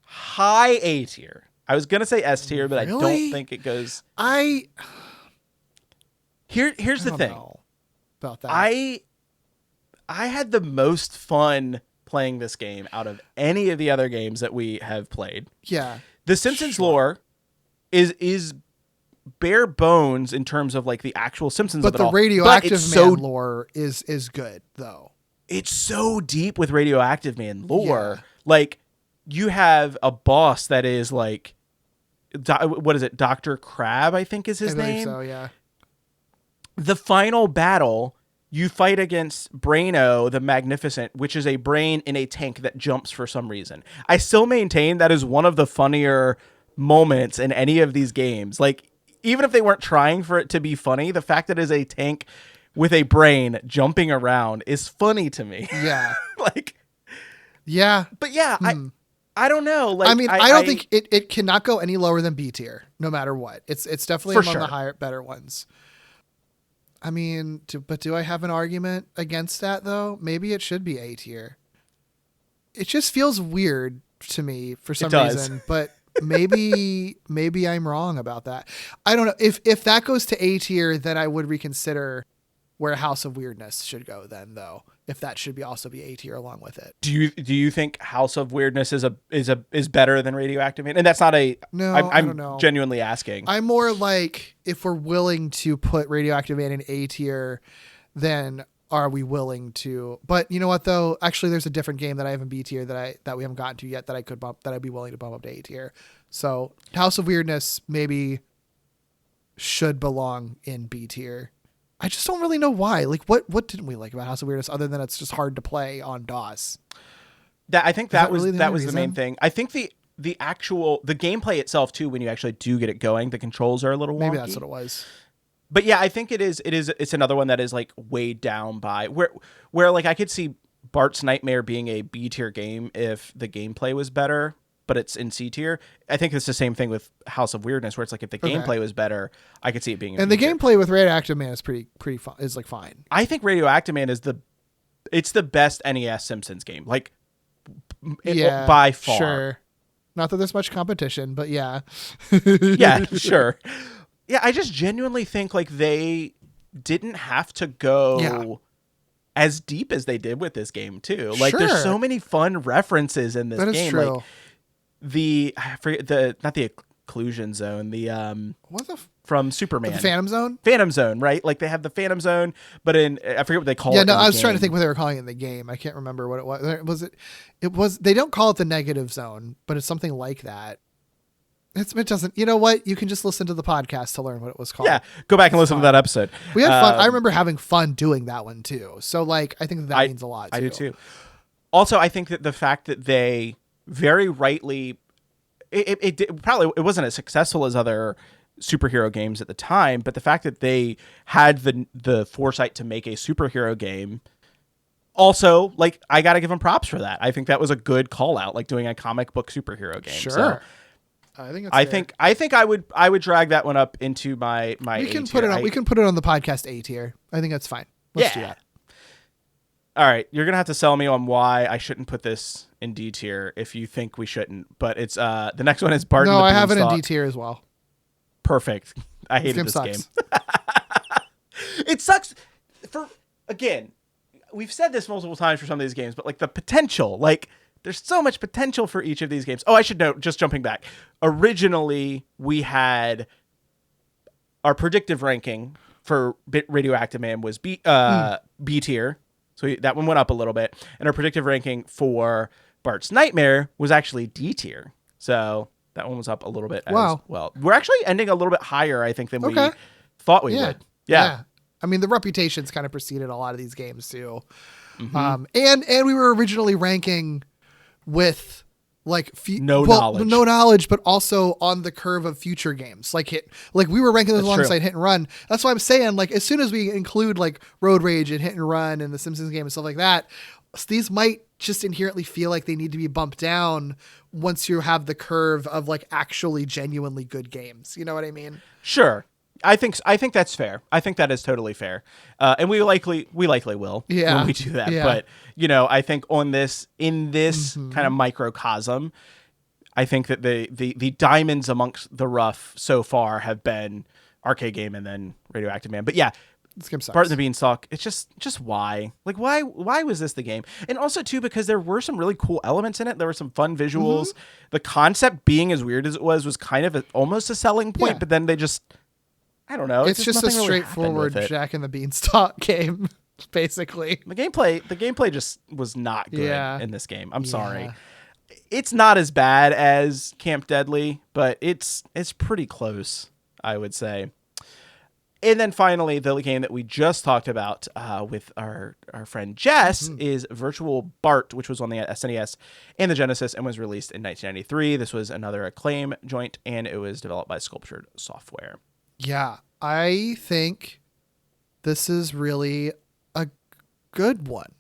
high A tier. I was going to say S tier, but really? I don't think it goes. Here's the thing about that. I had the most fun playing this game out of any of the other games that we have played. Yeah. The Simpsons lore is bare bones in terms of like the actual Simpsons of it all. But the Radioactive Man lore is good though. It's so deep with Radioactive Man lore. Yeah. Like you have a boss that is like, what is it? Dr. Crab, I think is his name. So yeah. The final battle, you fight against Braino the Magnificent, which is a brain in a tank that jumps for some reason. I still maintain that is one of the funnier moments in any of these games. Like, even if they weren't trying for it to be funny, the fact that it is a tank with a brain jumping around is funny to me. Yeah. Like, yeah. But yeah, I don't know. Like, I mean, I don't think it cannot go any lower than B tier, no matter what. It's definitely among the better ones. I mean, but do I have an argument against that though? Maybe it should be A tier. It just feels weird to me for some reason, but maybe I'm wrong about that. I don't know. If that goes to A tier, then I would reconsider where House of Weirdness should go then though. if that should also be A tier along with it. Do you think House of Weirdness is better than Radioactive Man? And that's not a no. I'm I don't know. Genuinely asking. I'm more like, if we're willing to put Radioactive Man in A tier, then are we willing to? But you know what though? Actually, there's a different game that I have in B tier that we haven't gotten to yet that I'd be willing to bump up to A tier. So House of Weirdness maybe should belong in B tier. I just don't really know why. Like, what didn't we like about House of Weirdness other than it's just hard to play on DOS? I think that was really the main thing. I think the gameplay itself too, when you actually do get it going, the controls are a little wonky. Maybe that's what it was. But yeah, I think it's another one that is like weighed down by where like I could see Bart's Nightmare being a B tier game if the gameplay was better, but it's in C tier. I think it's the same thing with House of Weirdness, where it's like if the gameplay was better, I could see it being in and B the tier. gameplay with Radioactive Man is pretty fun, is like fine. I think Radioactive Man is it's the best NES Simpsons game, like by far. Sure. Not that there's much competition, but yeah. Yeah, sure. Yeah, I just genuinely think like they didn't have to go as deep as they did with this game too. Like there's so many fun references in this game. That is true. Like I forget not the occlusion zone, from Superman. The Phantom Zone? Phantom Zone, right? Like they have the Phantom Zone, but I forget what they call it. Yeah, no, I was game. trying to think what they were calling it in the game. I can't remember what it was. It was they don't call it the negative zone, but it's something like that. It doesn't. You know what? You can just listen to the podcast to learn what it was called. Yeah, go back and listen to that episode. We had fun. I remember having fun doing that one too. So like, I think that means a lot. I do too. Also, I think that the fact that they very rightly, it wasn't as successful as other superhero games at the time, but the fact that they had the foresight to make a superhero game. Also, like, I got to give them props for that. I think that was a good call out, like doing a comic book superhero game. Sure. So, I think I would drag that one up into my we can A put tier. it on we can put it on the podcast A tier. I think that's fine. Let's do that. All right, you're gonna have to sell me on why I shouldn't put this in D tier if you think we shouldn't. But it's the next one is Bart. No, and the I have it in Beanstalk. D tier as well. Perfect. I hated this game. It sucks. Again, we've said this multiple times for some of these games, but like the potential, like. There's so much potential for each of these games. Oh, I should note, just jumping back. Originally, we had our predictive ranking for Radioactive Man was B tier. So that one went up a little bit. And our predictive ranking for Bart's Nightmare was actually D tier. So that one was up a little bit as well. We're actually ending a little bit higher, I think, than we thought we would. Yeah. I mean, the reputation's kind of preceded a lot of these games too. Mm-hmm. And we were originally ranking with like no knowledge, but also on the curve of future games. Like we were ranking those alongside Hit and Run. That's why I'm saying, like, as soon as we include like Road Rage and Hit and Run and the Simpsons game and stuff like that, these might just inherently feel like they need to be bumped down once you have the curve of like actually genuinely good games. You know what I mean? Sure. I think that's fair. I think that is totally fair. And we likely will when we do that. Yeah. But, I think in this kind of microcosm, I think that the diamonds amongst the rough so far have been Arcade Game and then Radioactive Man. But yeah, this game sucks. Bart and the Beanstalk, it's just why? Like, why was this the game? And also, too, because there were some really cool elements in it. There were some fun visuals. Mm-hmm. The concept being as weird as it was kind of almost a selling point, but then they just... I don't know. It's just a straightforward Jack and the Beanstalk game, basically. The gameplay just was not good in this game. I'm sorry. It's not as bad as Camp Deadly, but it's pretty close, I would say. And then finally, the game that we just talked about with our friend Jess is Virtual Bart, which was on the SNES and the Genesis and was released in 1993. This was another Acclaim joint, and it was developed by Sculptured Software. Yeah, I think this is really a good one.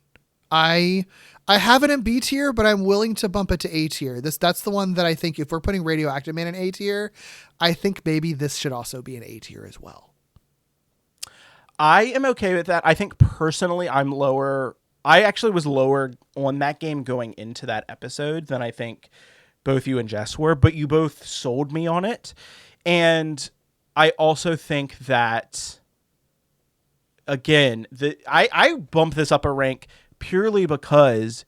I have it in B tier, but I'm willing to bump it to A tier. That's the one that I think if we're putting Radioactive Man in A tier, I think maybe this should also be an A tier as well. I am okay with that. I think personally I'm lower. I actually was lower on that game going into that episode than I think both you and Jess were, but you both sold me on it. And I also think that, again, I bump this up a rank purely because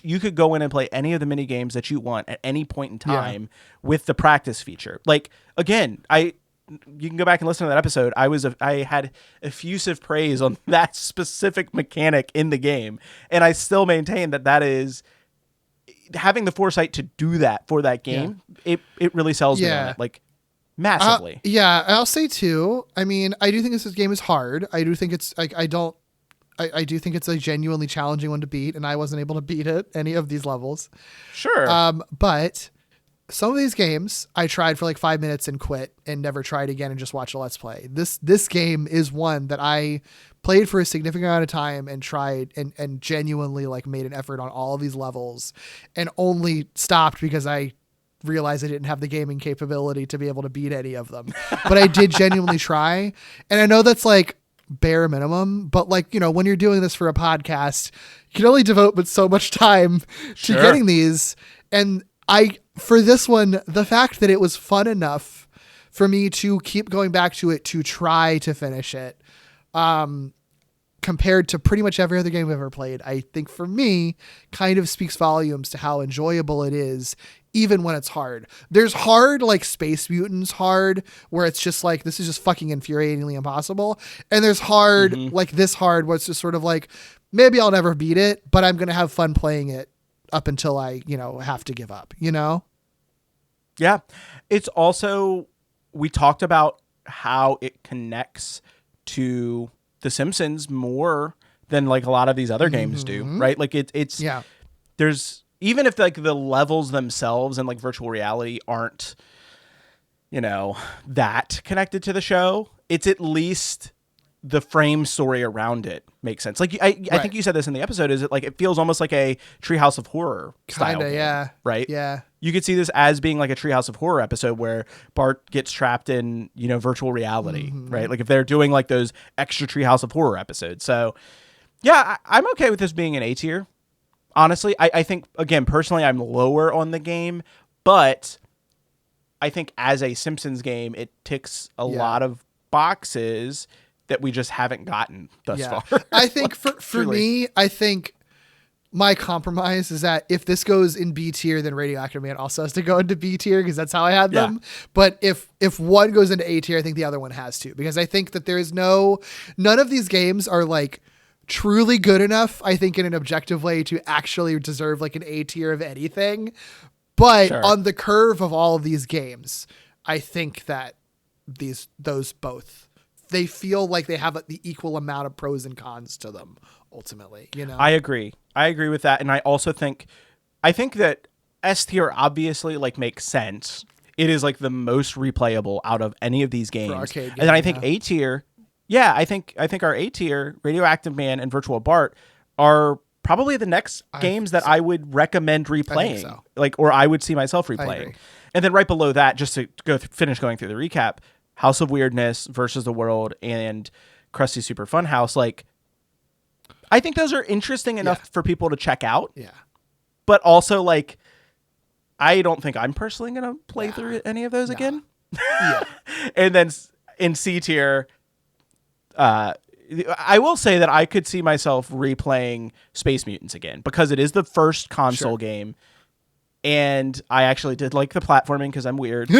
you could go in and play any of the mini games that you want at any point in time with the practice feature. Like, again, you can go back and listen to that episode. I had effusive praise on that specific mechanic in the game, and I still maintain that is having the foresight to do that for that game. It really sells me on it, like, massively. I'll say too. I mean, I do think this game is hard. I do think it's like I do think it's a genuinely challenging one to beat, and I wasn't able to beat it any of these levels. Sure. But some of these games I tried for like 5 minutes and quit and never tried again and just watched a Let's Play. This game is one that I played for a significant amount of time and tried and genuinely like made an effort on all of these levels and only stopped because I realized I didn't have the gaming capability to be able to beat any of them. But I did genuinely try. And I know that's like bare minimum, but like, when you're doing this for a podcast, you can only devote but so much time to getting these. And for this one, the fact that it was fun enough for me to keep going back to it to try to finish it, compared to pretty much every other game I've ever played, I think for me kind of speaks volumes to how enjoyable it is, even when it's hard. There's hard, like Space Mutants hard, where it's just like, this is just fucking infuriatingly impossible. And there's hard, like this hard, where it's just sort of like, maybe I'll never beat it, but I'm going to have fun playing it up until I, have to give up, Yeah. It's also, we talked about how it connects to The Simpsons more than like a lot of these other games do, right? Like it's there's, even if like the levels themselves and like virtual reality aren't, that connected to the show, it's at least the frame story around it makes sense. Like I think you said this in the episode, is it like, it feels almost like a Treehouse of Horror style game, right? Yeah. You could see this as being like a Treehouse of Horror episode where Bart gets trapped in, virtual reality, right? Like if they're doing like those extra Treehouse of Horror episodes. So yeah, I'm okay with this being an A tier. Honestly, I think, again, personally, I'm lower on the game, but I think as a Simpsons game, it ticks a lot of boxes that we just haven't gotten thus far. I think for me, I think my compromise is that if this goes in B tier, then Radioactive Man also has to go into B tier because that's how I had them. But if one goes into A tier, I think the other one has to, because I think that there is none of these games are like truly good enough, I think, in an objective way to actually deserve like an A tier of anything. But on the curve of all of these games, I think that those both, they feel like they have the equal amount of pros and cons to them ultimately, I agree with that. And I also think that S tier obviously like makes sense. It is like the most replayable out of any of these games. Arcade and then I think A tier, I think our A tier, Radioactive Man and Virtual Bart, are probably the next games that I would recommend replaying, or I would see myself replaying. And then right below that, just to finish going through the recap, House of Weirdness, Versus the World, and Krusty Super Funhouse. Like, I think those are interesting enough for people to check out. Yeah. But also, like, I don't think I'm personally going to play through any of those again. Yeah. And then in C tier, I will say that I could see myself replaying Space Mutants again because it is the first console game. And I actually did like the platforming because I'm weird.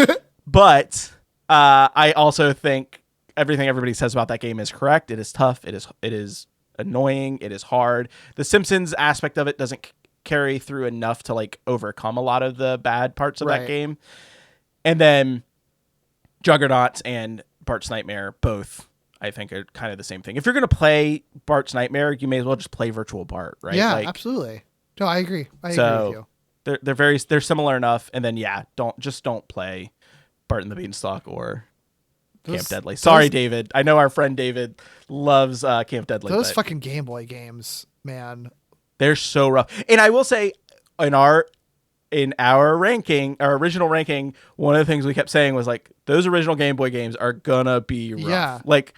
But I also think everything everybody says about that game is correct. It is tough. It is annoying. It is hard. The Simpsons aspect of it doesn't carry through enough to like overcome a lot of the bad parts of that game. And then Juggernauts and Bart's Nightmare both, I think, are kind of the same thing. If you're going to play Bart's Nightmare, you may as well just play Virtual Bart, right? Yeah, absolutely. No, I agree. I agree with you. They're similar enough. And then don't play Bart and the Beanstalk or Camp Deadly. Sorry, David. I know our friend David loves Camp Deadly. Those fucking Game Boy games, man. They're so rough. And I will say, in our ranking, our original ranking, one of the things we kept saying was like, those original Game Boy games are gonna be rough. Yeah. Like,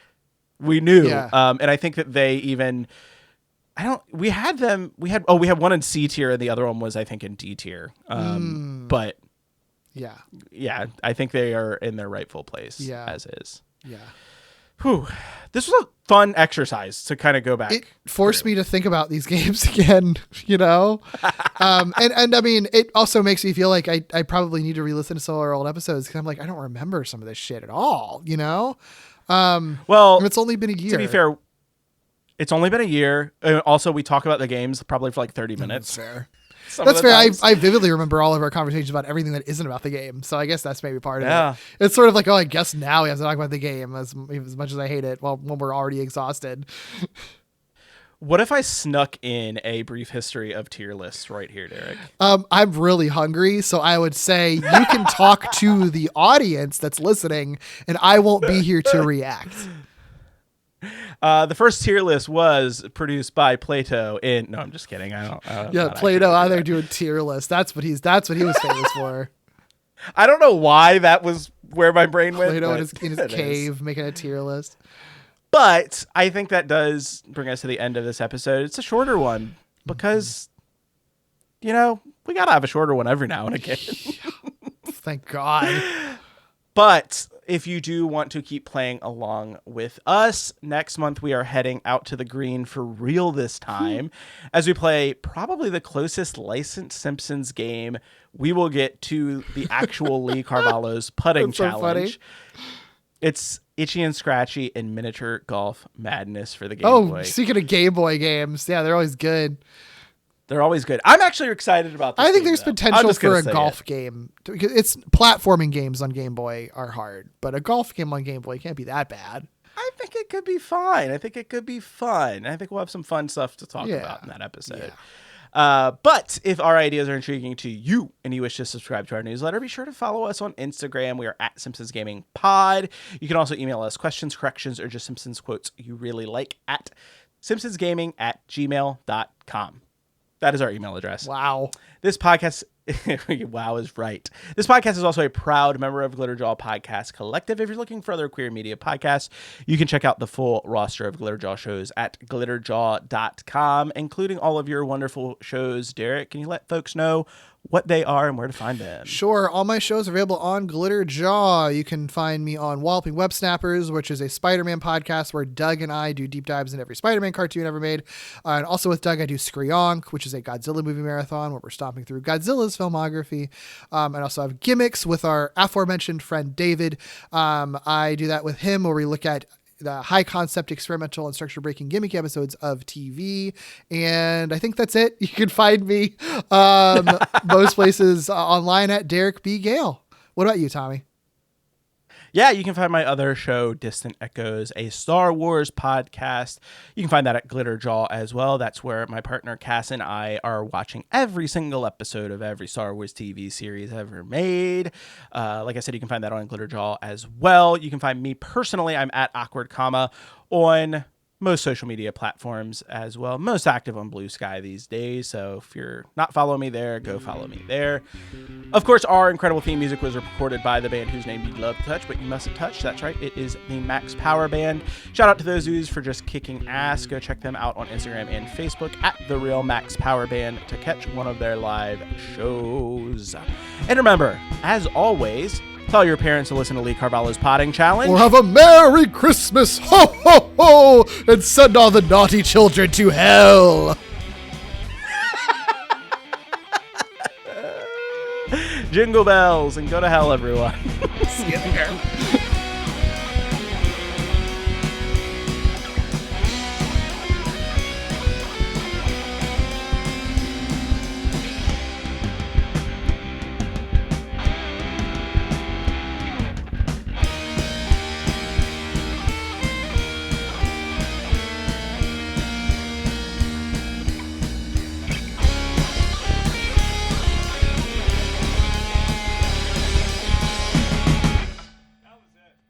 we knew. Yeah. And I think that they even, we had one in C tier and the other one was, I think, in D tier. But yeah, I think they are in their rightful place as is. Yeah. This was a fun exercise to kind of go back. It forced me to think about these games again, you know? And I mean, it also makes me feel like I probably need to re-listen to some of our old episodes because I'm like, I don't remember some of this shit at all, you know? Well, it's only been a year. To be fair, it's only been a year. Also, we talk about the games probably for like 30 minutes. That's fair. That's fair. I vividly remember all of our conversations about everything that isn't about the game. So I guess that's maybe part of it. It's sort of like, oh, I guess now we have to talk about the game as much as I hate it. Well, when we're already exhausted. What if I snuck in a brief history of tier lists right here, Derek? I'm really hungry. So I would say you can talk to the audience that's listening and I won't be here to react. The first tier list was produced by Plato no, I'm just kidding. I don't Plato out there doing tier lists. That's what he was famous for. I don't know why that was where my brain went. Plato in his cave making a tier list. But I think that does bring us to the end of this episode. It's a shorter one because, you know, we got to have a shorter one every now and again. Thank God. But if you do want to keep playing along with us, next month we are heading out to the green for real this time as we play probably the closest licensed Simpsons game we will get to the actual Lee Carvalho's putting challenge. So it's Itchy and Scratchy and Miniature Golf Madness for the Game Boy. Oh, speaking of Game Boy games, yeah, they're always good. They're always good. I'm actually excited about this. I think there's potential for a golf game. It's platforming games on Game Boy are hard, but a golf game on Game Boy can't be that bad. I think it could be fine. I think we'll have some fun stuff to talk about in that episode. But if our ideas are intriguing to you and you wish to subscribe to our newsletter, be sure to follow us on Instagram. We are at Simpsons Gaming Pod. You can also email us questions, corrections, or just Simpsons quotes you really like at simpsonsgaming@gmail.com. That is our email address. Wow. This podcast, wow is right. This podcast is also a proud member of Glitterjaw Podcast Collective. If you're looking for other queer media podcasts, you can check out the full roster of Glitterjaw shows at glitterjaw.com, including all of your wonderful shows. Derek, can you let folks know what they are and where to find them? Sure. All my shows are available on Glitterjaw. You can find me on Walloping Websnappers, which is a Spider-Man podcast where Doug and I do deep dives in every Spider-Man cartoon ever made. And also with Doug, I do Skreeonk, which is a Godzilla movie marathon where we're stomping through Godzilla's filmography. And also have Gimmicks with our aforementioned friend David. I do that with him where we look at the high concept, experimental, and structure breaking gimmick episodes of TV. And I think that's it. You can find me most places online at Derek B. Gale. What about you, Tommy? Yeah, you can find my other show, Distant Echoes, a Star Wars podcast. You can find that at Glitterjaw as well. That's where my partner Cass and I are watching every single episode of every Star Wars TV series ever made. Like I said, you can find that on Glitterjaw as well. You can find me personally. I'm at Awkward Comma on most social media platforms as well. Most active on Blue Sky these days. So if you're not following me there, go follow me there. Of course, our incredible theme music was recorded by the band whose name you'd love to touch, but you mustn't touch. That's right. It is the Max Power Band. Shout out to those dudes for just kicking ass. Go check them out on Instagram and Facebook at The Real Max Power Band to catch one of their live shows. And remember, as always, tell your parents to listen to Lee Carvalho's Potting Challenge. Or have a Merry Christmas, ho, ho, ho, and send all the naughty children to hell. Jingle bells and go to hell, everyone. See you there.